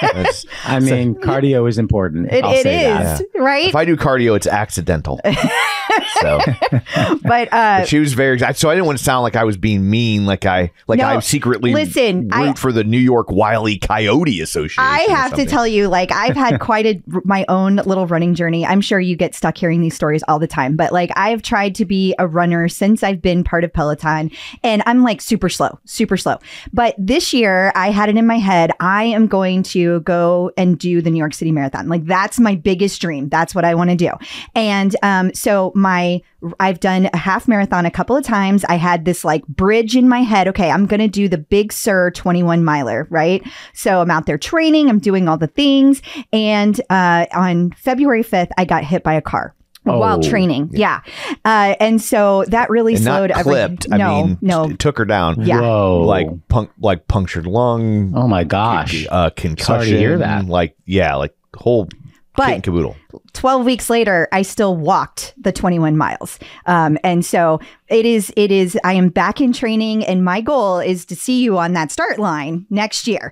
I mean, cardio is important. It I'll say is, that. right? If I do cardio, it's accidental. So, but she was very excited. So I didn't want to sound like I was being mean, I secretly root for the New York Wile E. Coyote Association. I have to tell you, like, I've had quite my own little running journey. I'm sure you get stuck hearing these stories all the time, but like, I've tried to be a runner since I've been part of Peloton, and I'm like super slow. But this year I had it in my head, I am going to go and do the New York City Marathon. Like, that's my biggest dream. That's what I want to do. And so I've done a half marathon a couple of times. I had this like bridge in my head. Okay, I'm going to do the Big Sur 21 miler, right? So I'm out there training, I'm doing all the things. And on February 5th, I got hit by a car while training. Yeah. And so that really slowed everything. No. It took her down. Yeah. Whoa. Like punctured lung. Oh my gosh. Concussion. Sorry to hear that. Like whole kit and caboodle. 12 weeks later, I still walked the 21 miles. And so it is, I am back in training, and my goal is to see you on that start line next year.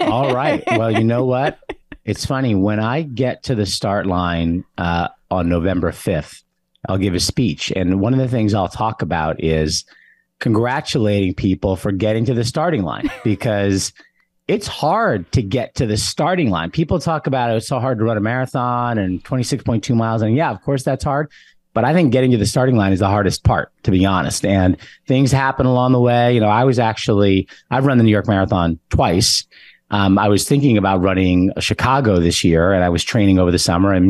All right. Well, you know what? It's funny. When I get to the start line on November 5th, I'll give a speech. And one of the things I'll talk about is congratulating people for getting to the starting line, because it's hard to get to the starting line. People talk about it's so hard to run a marathon and 26.2 miles. And yeah, of course that's hard. But I think getting to the starting line is the hardest part, to be honest. And things happen along the way. You know, I've run the New York Marathon twice. I was thinking about running Chicago this year, and I was training over the summer, and,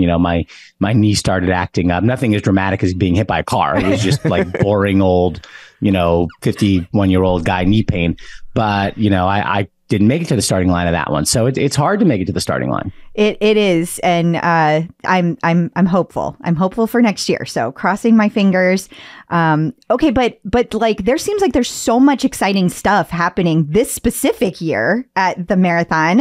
my knee started acting up. Nothing as dramatic as being hit by a car. It was just like boring old, 51-year-old guy knee pain. But, I didn't make it to the starting line of that one. So it's hard to make it to the starting line. It is. And I'm hopeful. I'm hopeful for next year. So crossing my fingers. Okay. But like, there seems like there's so much exciting stuff happening this specific year at the marathon.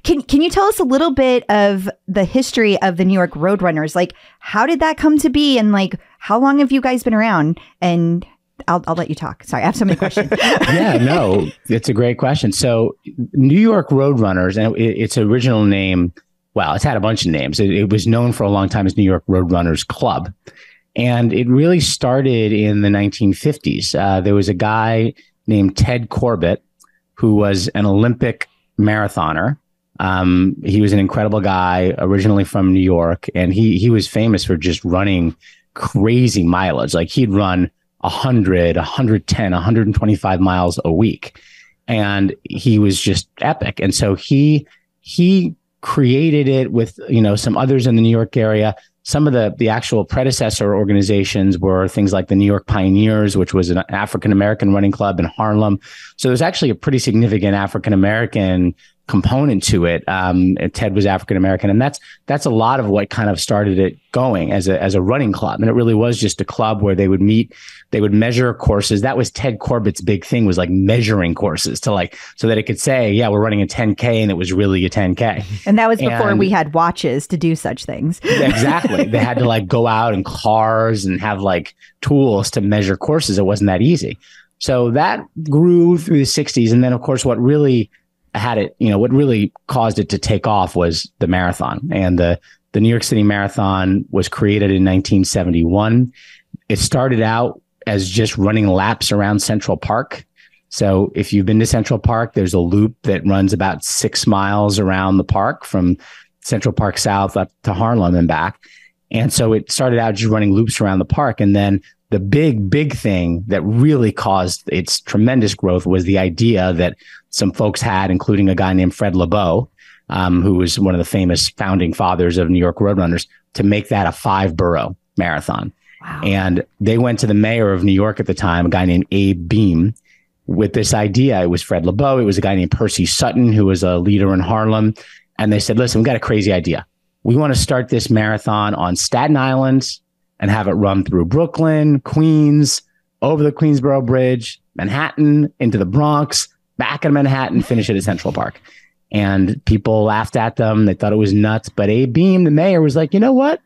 Can you tell us a little bit of the history of the New York Roadrunners? Like, how did that come to be? And like, how long have you guys been around? And I'll let you talk. Sorry, I have so many questions. Yeah, no, it's a great question. So New York Roadrunners, and its original name, well, it's had a bunch of names. It was known for a long time as New York Roadrunners Club. And it really started in the 1950s. There was a guy named Ted Corbett who was an Olympic marathoner. He was an incredible guy, originally from New York. And he was famous for just running crazy mileage. Like, he'd run 100, 110, 125 miles a week. And he was just epic. And so he created it with, some others in the New York area. Some of the actual predecessor organizations were things like the New York Pioneers, which was an African-American running club in Harlem. So there's actually a pretty significant African-American component to it. Ted was African-American, and that's a lot of what kind of started it going as a running club. And it really was just a club where they would meet, they would measure courses. That was Ted Corbett's big thing, was like measuring courses so that it could say, yeah, we're running a 10K, and it was really a 10K. And that was before we had watches to do such things. Exactly. They had to go out in cars and have tools to measure courses. It wasn't that easy. So that grew through the 60s. And then, of course, what really caused it to take off was the marathon. And the New York City Marathon was created in 1971. It started out as just running laps around Central Park. So if you've been to Central Park, there's a loop that runs about 6 miles around the park from Central Park South up to Harlem and back. And so it started out just running loops around the park. And then the big thing that really caused its tremendous growth was the idea that some folks had, including a guy named Fred LeBeau, who was one of the famous founding fathers of New York Roadrunners, to make that a 5-borough marathon. Wow. And they went to the mayor of New York at the time, a guy named Abe Beame, with this idea. It was Fred LeBeau. It was a guy named Percy Sutton, who was a leader in Harlem. And they said, listen, we've got a crazy idea. We want to start this marathon on Staten Island and have it run through Brooklyn, Queens, over the Queensboro Bridge, Manhattan, into the Bronx, back in Manhattan, finish it at Central Park. And people laughed at them. They thought it was nuts. But Abe Beame, the mayor, was like, you know what?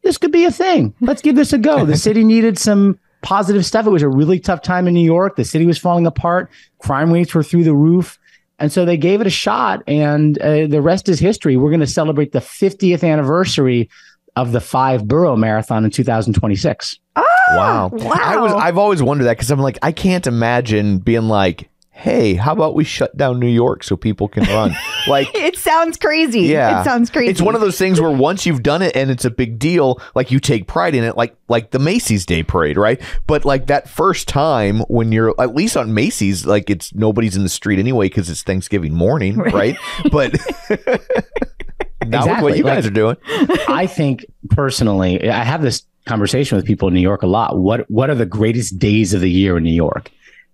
This could be a thing. Let's give this a go. The city needed some positive stuff. It was a really tough time in New York. The city was falling apart. Crime rates were through the roof. And so they gave it a shot. And the rest is history. We're going to celebrate the 50th anniversary of the 5-borough marathon in 2026. Oh, wow. I've always wondered that, because I'm like, I can't imagine being like, hey, how about we shut down New York so people can run? Like, it sounds crazy. Yeah. It sounds crazy. It's one of those things where once you've done it and it's a big deal, like you take pride in it, like the Macy's Day Parade, right? But like that first time when you're, at least on Macy's, like it's nobody's in the street anyway because it's Thanksgiving morning, right? But now exactly. What you guys are doing. I think personally, I have this conversation with people in New York a lot. What are the greatest days of the year in New York?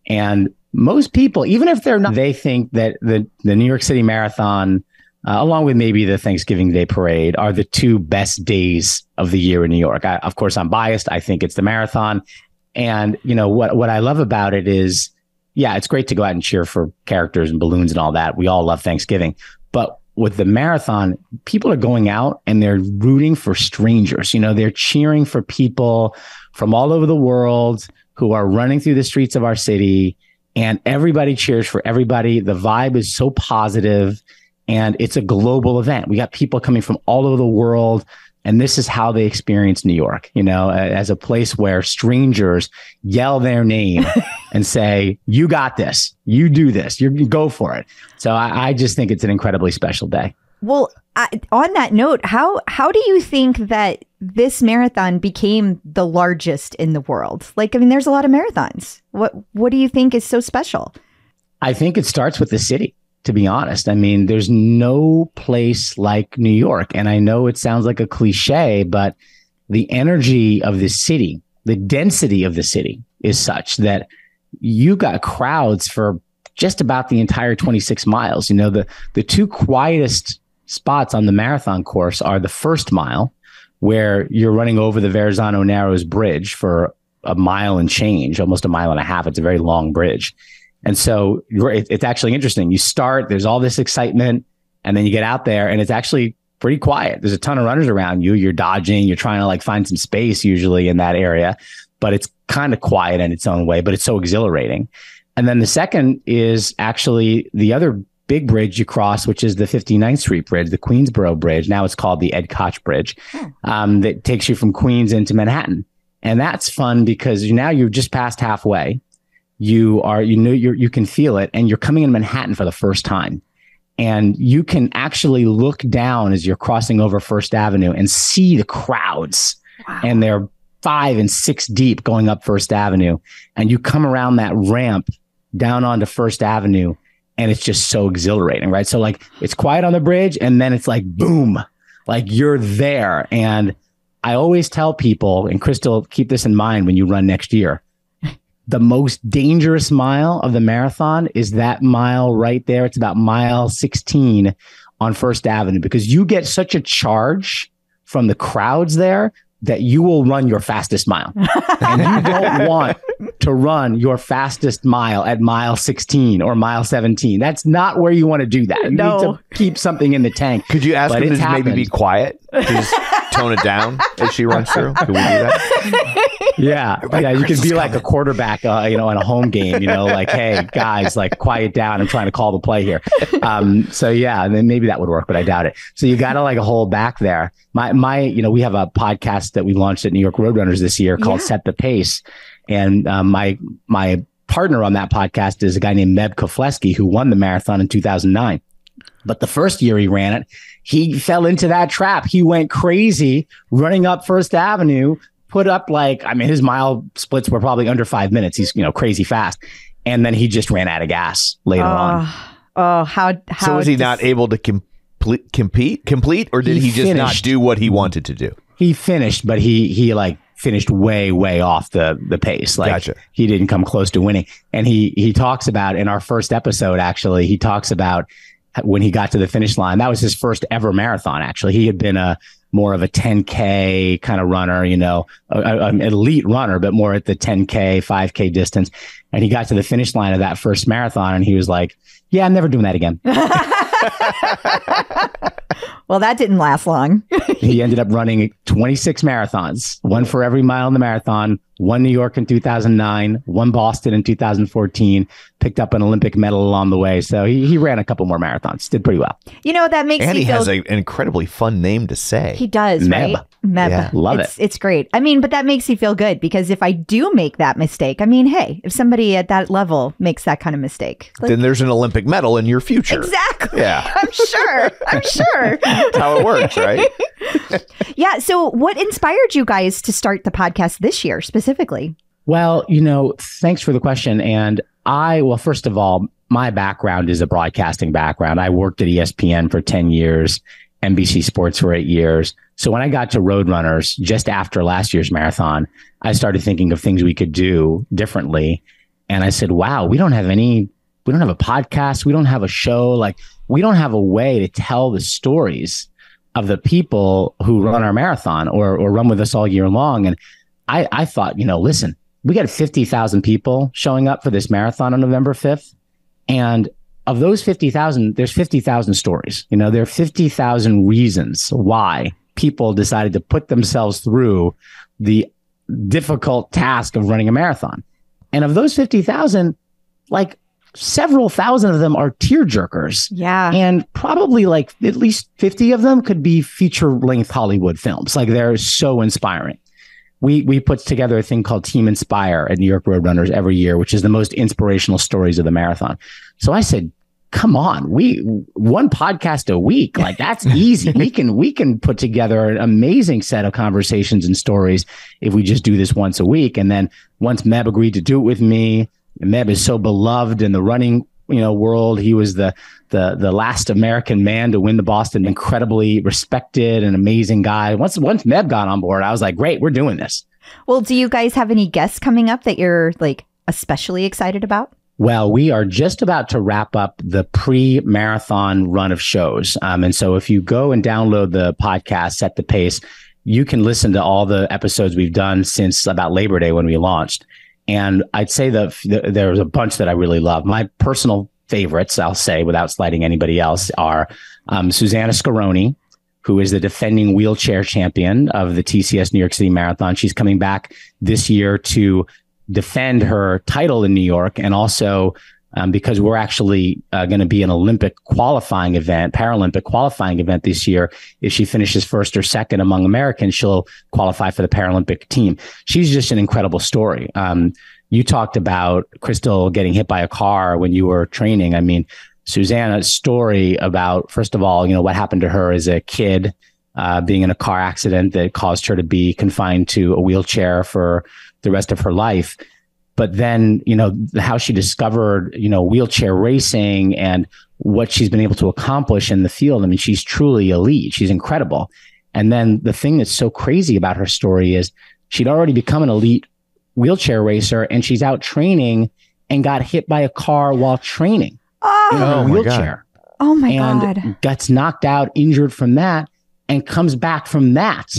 And most people, even if they're not, they think that the New York City Marathon, along with maybe the Thanksgiving Day Parade, are the 2 best days of the year in New York. Of course, I'm biased. I think it's the marathon. And, you know, what I love about it is, yeah, it's great to go out and cheer for characters and balloons and all that. We all love Thanksgiving. But with the marathon, people are going out and they're rooting for strangers. You know, they're cheering for people from all over the world who are running through the streets of our city. And everybody cheers for everybody. The vibe is so positive, and it's a global event. We got people coming from all over the world, and this is how they experience New York, you know, as a place where strangers yell their name and say, you got this, you do this, you go for it. So I just think it's an incredibly special day. Well, on that note, how do you think that this marathon became the largest in the world? Like, I mean, there's a lot of marathons. What do you think is so special? I think it starts with the city, to be honest. I mean, there's no place like New York. And I know it sounds like a cliche, but the energy of the city, the density of the city is such that you got crowds for just about the entire 26 miles. You know, the 2 quietest spots on the marathon course are the first mile, where you're running over the Verrazano Narrows Bridge for a mile and change, almost a mile and a half. It's a very long bridge. And so it's actually interesting. You start, there's all this excitement, and then you get out there and it's actually pretty quiet. There's a ton of runners around you. You're dodging, you're trying to like find some space usually in that area, but it's kind of quiet in its own way, but it's so exhilarating. And then the second is actually the other big bridge you cross, which is the 59th Street Bridge, the Queensboro Bridge. Now it's called the Ed Koch Bridge, that takes you from Queens into Manhattan. And that's fun because now you're just past halfway. You can feel it, and you're coming in Manhattan for the first time. And you can actually look down as you're crossing over First Avenue and see the crowds. Wow. And they're 5 and 6 deep going up First Avenue. And you come around that ramp down onto First Avenue, and it's just so exhilarating, right? So like it's quiet on the bridge, and then it's like, boom, like you're there. And I always tell people, and Crystal, keep this in mind when you run next year, the most dangerous mile of the marathon is that mile right there. It's about mile 16 on First Avenue, because you get such a charge from the crowds there that you will run your fastest mile. And you don't want to run your fastest mile at mile 16 or mile 17. That's not where you want to do that. You need to keep something in the tank. Could you ask him to maybe be quiet? Just tone it down as she runs through? Can we do that? Yeah. You could be like a quarterback, on a home game, like, hey, guys, like quiet down. I'm trying to call the play here. So yeah, and then maybe that would work, but I doubt it. So you got to like hold back there. We have a podcast that we launched at New York Roadrunners this year called Set the Pace. And my partner on that podcast is a guy named Meb Kofleski, who won the marathon in 2009. But the first year he ran it, he fell into that trap. He went crazy running up First Avenue, put up his mile splits were probably under 5 minutes. He's, crazy fast. And then he just ran out of gas later on. Oh, how So was he not able to complete, or did he just not do what he wanted to do? He finished, but he finished way, way off the pace. Gotcha. He didn't come close to winning. And he talks about, in our first episode, actually, he talks about when he got to the finish line. That was his first ever marathon, actually. He had been more of a 10K kind of runner, an elite runner, but more at the 10K, 5K distance. And he got to the finish line of that first marathon and he was like, yeah, I'm never doing that again. Well, that didn't last long. He ended up running 26 marathons, one for every mile in the marathon, one New York in 2009, one Boston in 2014, picked up an Olympic medal along the way. So he ran a couple more marathons, did pretty well. That makes and me he feel... has an incredibly fun name to say. He does, Meb. right? Meb. Yeah. Love it. It's great. But that makes me feel good because if I do make that mistake, hey, if somebody at that level makes that kind of mistake, then there's an Olympic medal in your future. Exactly. Yeah. I'm sure. That's how it works, right? Yeah. So what inspired you guys to start the podcast this year specifically? Well, thanks for the question. And first of all, my background is a broadcasting background. I worked at ESPN for 10 years, NBC Sports for 8 years. So when I got to Roadrunners just after last year's marathon, I started thinking of things we could do differently. And I said, wow, we don't have a podcast. We don't have a show. We don't have a way to tell the stories of the people who run our marathon or run with us all year long. And I thought, listen, we got 50,000 people showing up for this marathon on November 5th. And of those 50,000, there's 50,000 stories. There are 50,000 reasons why people decided to put themselves through the difficult task of running a marathon. And of those 50,000, several thousand of them are tearjerkers. Yeah. And probably at least 50 of them could be feature-length Hollywood films. They're so inspiring. We put together a thing called Team Inspire at New York Roadrunners every year, which is the most inspirational stories of the marathon. So I said, come on, one podcast a week, that's easy. we can put together an amazing set of conversations and stories if we just do this once a week. And then once Meb agreed to do it with me, Meb is so beloved in the running world. He was the last American man to win the Boston, incredibly respected and amazing guy. Once Meb got on board, I was like, great, we're doing this. Well, do you guys have any guests coming up that you're especially excited about? Well, we are just about to wrap up the pre-marathon run of shows. And so if you go and download the podcast, Set the Pace, you can listen to all the episodes we've done since about Labor Day when we launched. And I'd say that there's a bunch that I really love. My personal favorites, I'll say, without slighting anybody else, are Susanna Scaroni, who is the defending wheelchair champion of the TCS New York City Marathon. She's coming back this year to defend her title in New York. And also because we're actually going to be an Olympic qualifying event, Paralympic qualifying event this year. If she finishes first or second among Americans, she'll qualify for the Paralympic team. She's just an incredible story. You talked about Crystal getting hit by a car when you were training. Susanna's story about, first of all, what happened to her as a kid, being in a car accident that caused her to be confined to a wheelchair for the rest of her life. But then, how she discovered, wheelchair racing and what she's been able to accomplish in the field. She's truly elite. She's incredible. And then the thing that's so crazy about her story is she'd already become an elite wheelchair racer and she's out training and got hit by a car while training in a wheelchair. Oh my God. And gets knocked out, injured from that, and comes back from that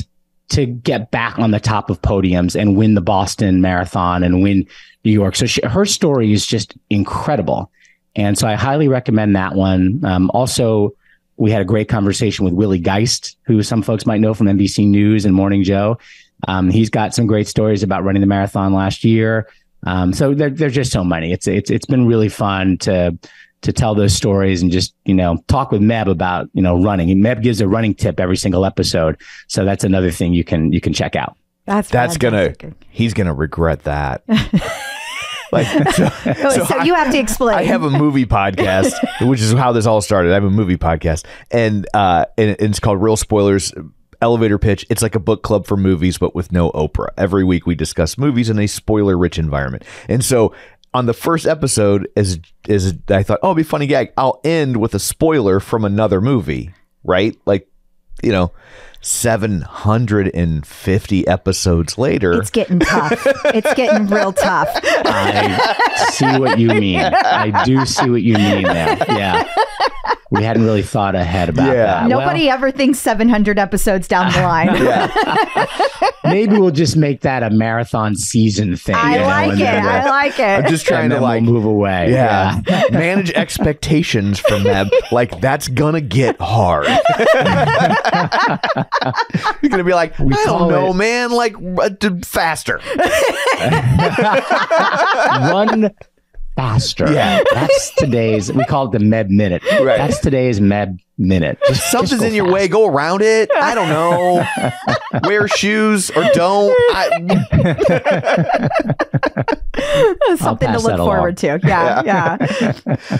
to get back on the top of podiums and win the Boston Marathon and win New York. So her story is just incredible. And so I highly recommend that one. Also, we had a great conversation with Willie Geist, who some folks might know from NBC News and Morning Joe. He's got some great stories about running the marathon last year. So there's just so many. It's been really fun to tell those stories and just, talk with Meb about, running. And Meb gives a running tip every single episode. So that's another thing you can check out. He's gonna regret that. Like, so you have to explain. I have a movie podcast, which is how this all started. I have a movie podcast, and it's called Real Spoilers. Elevator pitch. It's like a book club for movies, but with no Oprah. Every week we discuss movies in a spoiler-rich environment. And so on the first episode, as I thought, oh, it'd be a funny gag. I'll end with a spoiler from another movie, right? Like, 750 episodes later. It's getting tough. It's getting real tough. I see what you mean. I do see what you mean there. Yeah. We hadn't really thought ahead about that. Nobody ever thinks 700 episodes down the line. Maybe we'll just make that a marathon season thing. I like it. I'm just trying to we'll move away. Yeah. Manage expectations from them. Like, that's gonna get hard. You're gonna be like, I don't know, man. Like, faster. Run faster. Yeah. That's today's, we call it the Meb Minute. Right. That's today's Meb Minute. Something's in your way, go around it. I don't know. Wear shoes or don't. Something to look forward to. Yeah.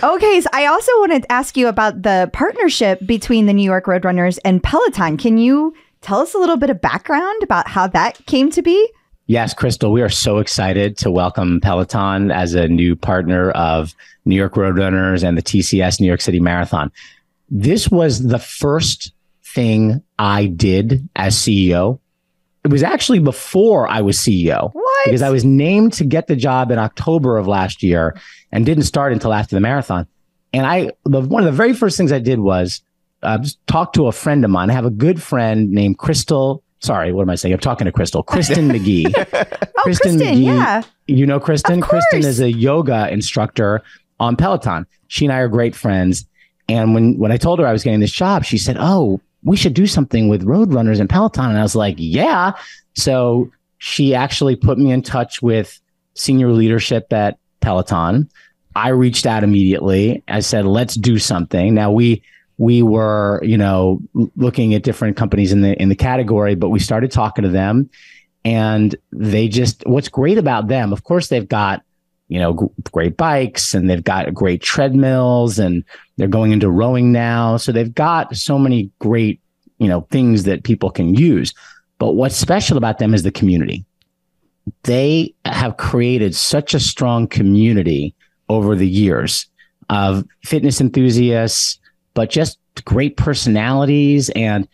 Okay, so I also wanted to ask you about the partnership between the New York Roadrunners and Peloton. Can you tell us a little bit of background about how that came to be? Yes, Crystal, we are so excited to welcome Peloton as a new partner of New York Roadrunners and the TCS New York City Marathon. This was the first thing I did as CEO. It was actually before I was CEO. What? Because I was named to get the job in October of last year and didn't start until after the marathon. And one of the very first things I did was just talk to a friend of mine. I have a good friend named Crystal. Sorry, what am I saying? I'm talking to Crystal. Kristen McGee. Kristen McGee. Yeah. You know Kristen? Kristen is a yoga instructor on Peloton. She and I are great friends. And when I told her I was getting this job, she said, oh, we should do something with Roadrunners and Peloton. And I was like, yeah. So she actually put me in touch with senior leadership at Peloton. I reached out immediately. I said, let's do something. Now we were, looking at different companies in the category, but we started talking to them, and what's great about them, of course, they've got, great bikes, and they've got great treadmills, and they're going into rowing now. So they've got so many great, things that people can use. But what's special about them is the community. They have created such a strong community over the years of fitness enthusiasts, but just great personalities and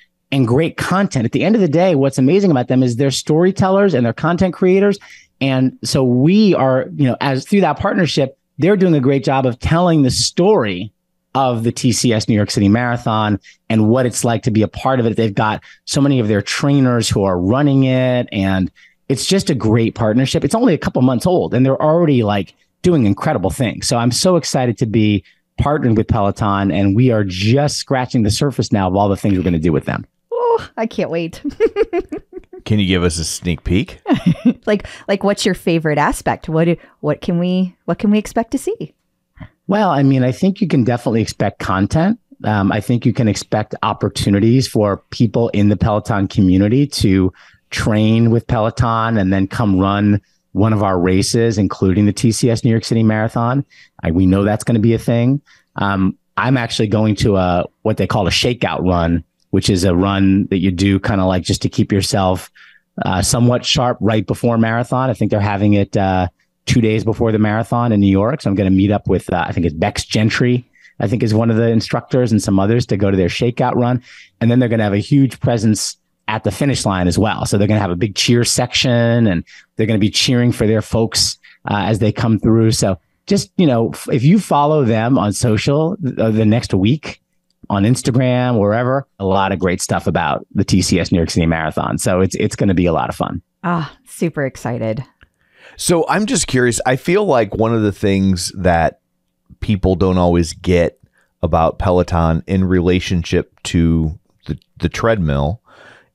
great content. At the end of the day, what's amazing about them is they're storytellers and they're content creators. And so we are, as through that partnership, they're doing a great job of telling the story of the TCS New York City Marathon and what it's like to be a part of it. They've got so many of their trainers who are running it, and it's just a great partnership. It's only a couple months old, and they're already doing incredible things. So I'm so excited to be partnered with Peloton, and we are just scratching the surface now of all the things we're going to do with them. Oh, I can't wait. Can you give us a sneak peek? like what's your favorite aspect? What can we expect to see? Well, I mean, I think you can definitely expect content. I think you can expect opportunities for people in the Peloton community to train with Peloton and then come run one of our races, including the TCS New York City Marathon. We know that's going to be a thing. I'm actually going to what they call a shakeout run, which is a run that you do kind of just to keep yourself somewhat sharp right before marathon. I think they're having it 2 days before the marathon in New York. So I'm going to meet up with, I think it's Bex Gentry, I think is one of the instructors, and some others to go to their shakeout run. And then they're going to have a huge presence at the finish line as well. So they're going to have a big cheer section, and they're going to be cheering for their folks as they come through. So just, if you follow them on social the next week on Instagram, wherever, a lot of great stuff about the TCS New York City Marathon. So it's going to be a lot of fun. Super excited. So I'm just curious. I feel like one of the things that people don't always get about Peloton in relationship to the treadmill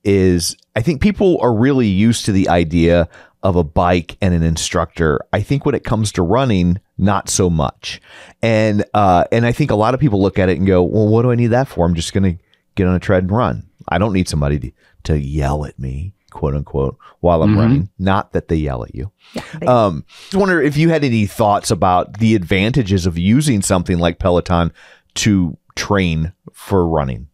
is I think people are really used to the idea of a bike and an instructor. I think when it comes to running, not so much. And I think a lot of people look at it and go, well, what do I need that for? I'm just going to get on a tread and run. I don't need somebody to yell at me quote unquote, while I'm running. Not that they yell at you. Yeah, Just wonder if you had any thoughts about the advantages of using something like Peloton to train for running.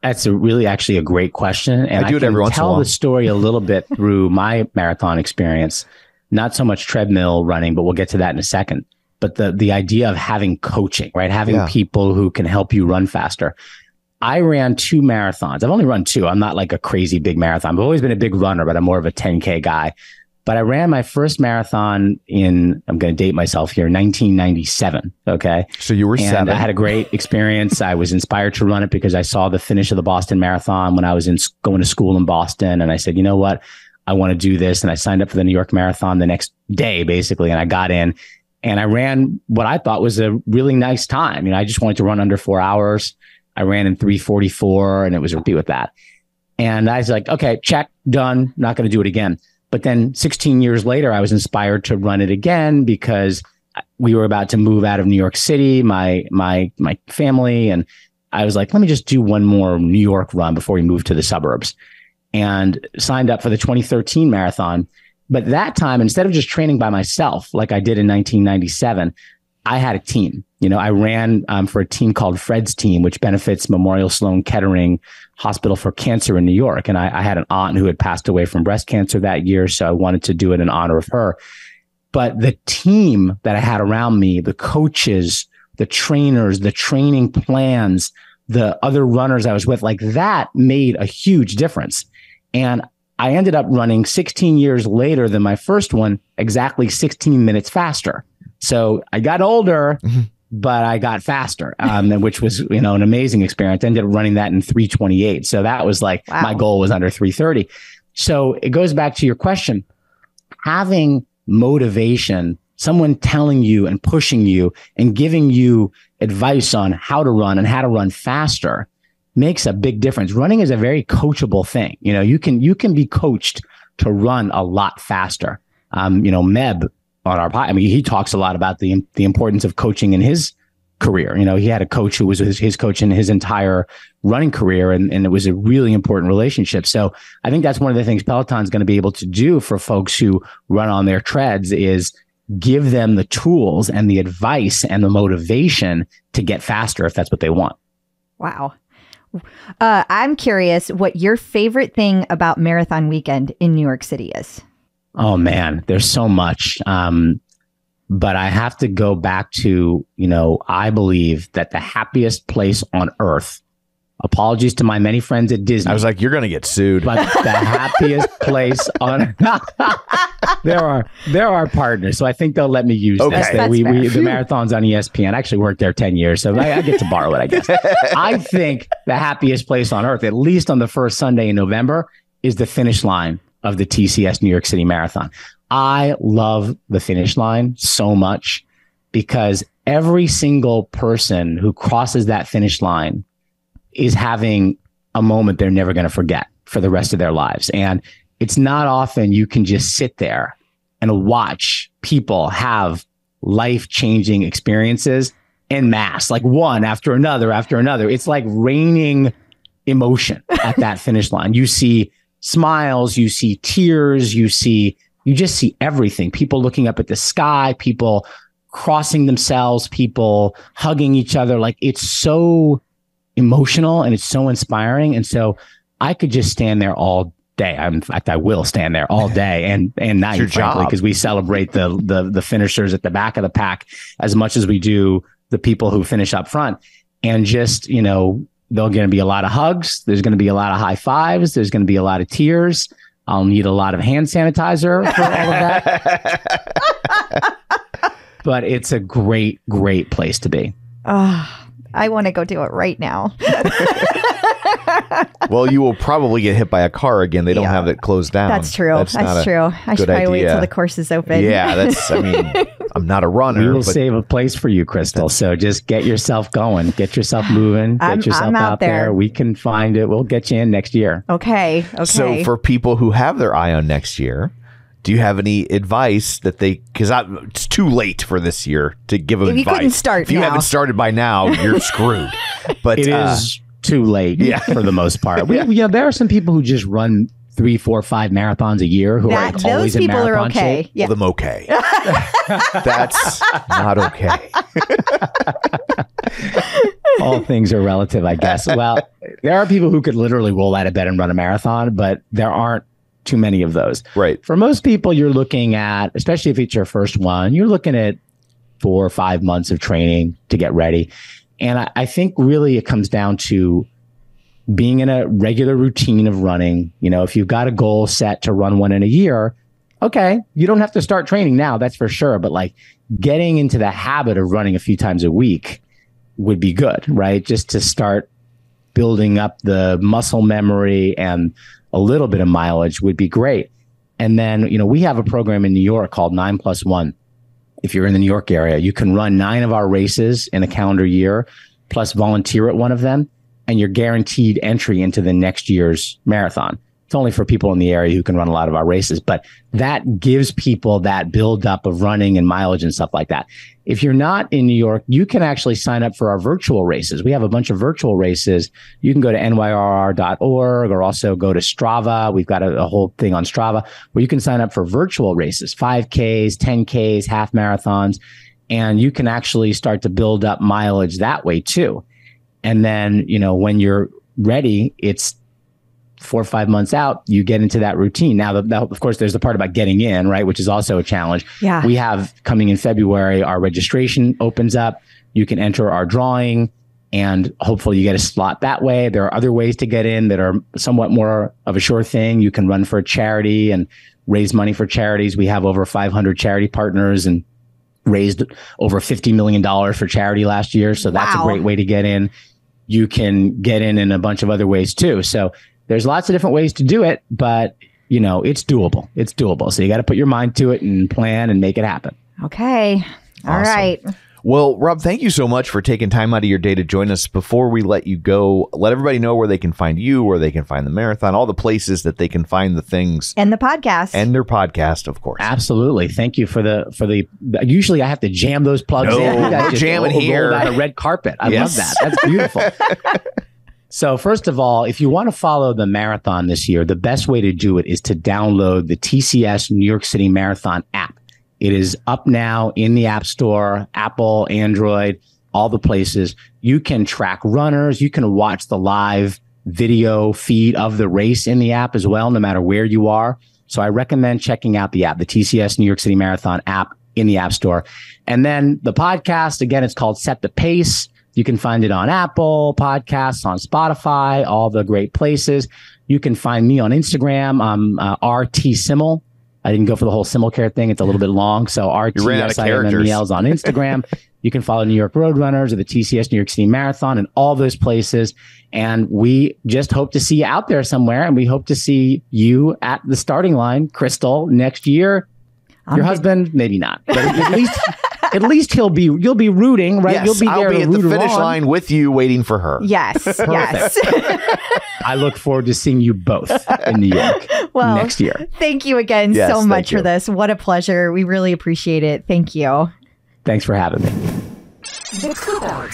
That's actually a great question. And I do it every once in a tell while. the story a little bit through my marathon experience, not so much treadmill running, but we'll get to that in a second. But the idea of having coaching, right? Having people who can help you run faster. I ran 2 marathons. I've only run 2. I'm not like a crazy big marathon. I've always been a big runner, but I'm more of a 10K guy. But I ran my first marathon I'm going to date myself here, 1997. Okay. So you were 7. I had a great experience. I was inspired to run it because I saw the finish of the Boston Marathon when I was going to school in Boston. And I said, you know what? I want to do this. And I signed up for the New York Marathon the next day, basically. And I got in and I ran what I thought was a really nice time. I just wanted to run under 4 hours. I ran in 3:44 and it was a repeat with that. And I was like, okay, check, done. Not going to do it again. But then 16 years later, I was inspired to run it again because we were about to move out of New York City, my family. And I was like, let me just do one more New York run before we move to the suburbs, and signed up for the 2013 marathon. But that time, instead of just training by myself, like I did in 1997, I had a team. I ran for a team called Fred's Team, which benefits Memorial Sloan Kettering Hospital for Cancer in New York. And I had an aunt who had passed away from breast cancer that year, so I wanted to do it in honor of her. But the team that I had around me, the coaches, the trainers, the training plans, the other runners I was with, like that made a huge difference. And I ended up running 16 years later than my first one, exactly 16 minutes faster. So I got older, but I got faster, which was, an amazing experience. I ended up running that in 3:28. So that was like, my goal was under 3:30. So it goes back to your question, having motivation, someone telling you and pushing you and giving you advice on how to run and how to run faster makes a big difference. Running is a very coachable thing. You can be coached to run a lot faster. Meb on our podcast, he talks a lot about the importance of coaching in his career. He had a coach who was his coach in his entire running career, and it was a really important relationship. So I think that's one of the things Peloton's going to be able to do for folks who run on their treads is give them the tools and the advice and the motivation to get faster if that's what they want. Wow. I'm curious what your favorite thing about Marathon Weekend in New York City is. Oh man, there's so much. But I have to go back to, I believe that the happiest place on earth, apologies to my many friends at Disney. I was like, you're going to get sued. But the happiest place on there are partners, so I think they'll let me use this. The marathon's on ESPN. I actually worked there 10 years, so I get to borrow it, I guess. I think the happiest place on earth, at least on the first Sunday in November, is the finish line of the TCS New York City Marathon. I love the finish line so much because every single person who crosses that finish line is having a moment they're never going to forget for the rest of their lives. And it's not often you can just sit there and watch people have life-changing experiences en masse, like one after another after another. It's like raining emotion at that finish line. You see smiles, you see tears, you just see everything. People looking up at the sky, people crossing themselves, people hugging each other. Like it's so emotional and it's so inspiring. And so I could just stand there all day. In fact, I will stand there all day and night, frankly, because we celebrate the finishers at the back of the pack as much as we do the people who finish up front. And just, there's going to be a lot of hugs. There's going to be a lot of high fives. There's going to be a lot of tears. I'll need a lot of hand sanitizer for all of that. But it's a great, great place to be. Oh, I want to go do it right now. Well, you will probably get hit by a car again. They don't have it closed down. That's true. That's true. I should probably wait till the course is open. Yeah, I'm not a runner. We will save a place for you, Crystal. So just get yourself going. Get yourself moving. Get yourself out there. We can find it. We'll get you in next year. Okay. So for people who have their eye on next year, do you have any advice that because it's too late for this year to give them advice. You couldn't start if you haven't started by now, you're screwed. But it is too late for the most part. There are some people who just run 3, 4, 5 marathons a year who are Those always in people are marathon okay. shape. Yeah. Well, them okay. That's not okay. All things are relative, I guess. Well, there are people who could literally roll out of bed and run a marathon, but there aren't too many of those. Right. For most people, you're looking at, especially if it's your first one, you're looking at 4 or 5 months of training to get ready. And I think really it comes down to being in a regular routine of running. You know, if you've got a goal set to run one in a year, okay, you don't have to start training now, that's for sure. But like getting into the habit of running a few times a week would be good, right? Just to start building up the muscle memory and a little bit of mileage would be great. And then, you know, we have a program in New York called 9+1. If you're in the New York area, you can run 9 of our races in a calendar year, plus volunteer at one of them, and you're guaranteed entry into the next year's marathon. It's only for people in the area who can run a lot of our races, but that gives people that buildup of running and mileage and stuff like that. If you're not in New York, you can actually sign up for our virtual races. We have a bunch of virtual races. You can go to NYRR.org or also go to Strava. We've got a whole thing on Strava where you can sign up for virtual races, 5Ks, 10Ks, half marathons, and you can actually start to build up mileage that way too. And then, you know, when you're ready, it's 4 or 5 months out, you get into that routine. Now, of course, there's the part about getting in, right? Which is also a challenge. Yeah. We have coming in February, our registration opens up. You can enter our drawing and hopefully you get a slot that way. There are other ways to get in that are somewhat more of a sure thing. You can run for a charity and raise money for charities. We have over 500 charity partners and raised over $50 million for charity last year. So that's a great way to get in. You can get in a bunch of other ways too. So there's lots of different ways to do it, but you know, it's doable. It's doable. So you got to put your mind to it and plan and make it happen. Okay. All right. Well, Rob, thank you so much for taking time out of your day to join us. Before we let you go, let everybody know where they can find you, where they can find the marathon, all the places that they can find the things. And the podcast. And their podcast, of course. Absolutely. Thank you for the usually I have to jam those plugs in. You guys just jamming rolled here. out a red carpet. I love that. That's beautiful. So first of all, if you want to follow the marathon this year, the best way to do it is to download the TCS New York City Marathon app. It is up now in the App Store, Apple, Android, all the places. You can track runners. You can watch the live video feed of the race in the app as well, no matter where you are. So I recommend checking out the app, the TCS New York City Marathon app in the App Store. And then the podcast, again, it's called Set the Pace. You can find it on Apple Podcasts, on Spotify, all the great places. You can find me on Instagram. I'm RT Simmel. I didn't go for the whole Simmelkjaer thing. It's a little bit long. So RTSIMMEL is on Instagram. You can follow New York Roadrunners or the TCS New York City Marathon and all those places. And we just hope to see you out there somewhere. And we hope to see you at the starting line, Crystal, next year. Your husband, maybe not. But at least you'll be rooting, right? Yes, You'll be there I'll be to at the root finish along. line with you waiting for her. Yes. Yes. I look forward to seeing you both in New York next year. Thank you again so much for this. What a pleasure. We really appreciate it. Thank you. Thanks for having me. The Clip Out.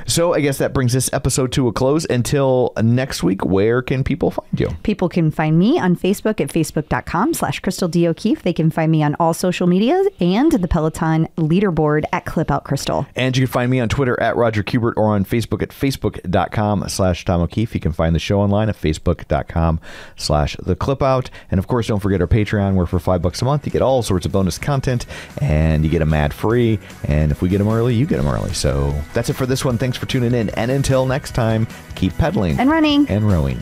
So I guess that brings this episode to a close. Until next week, where can people find you? People can find me on Facebook at facebook.com/Crystal D. O'Keefe. They can find me on all social media and the Peloton leaderboard at ClipOutCrystal. And you can find me on Twitter at Roger Kubert or on Facebook at facebook.com/Tom O'Keefe. You can find the show online at facebook.com/The Clip Out. And of course, don't forget our Patreon, where for $5 a month, you get all sorts of bonus content and you get them ad free. And if we get them early, you get them early. So that's it for this one. Thanks for tuning in. And until next time, keep pedaling and running and rowing.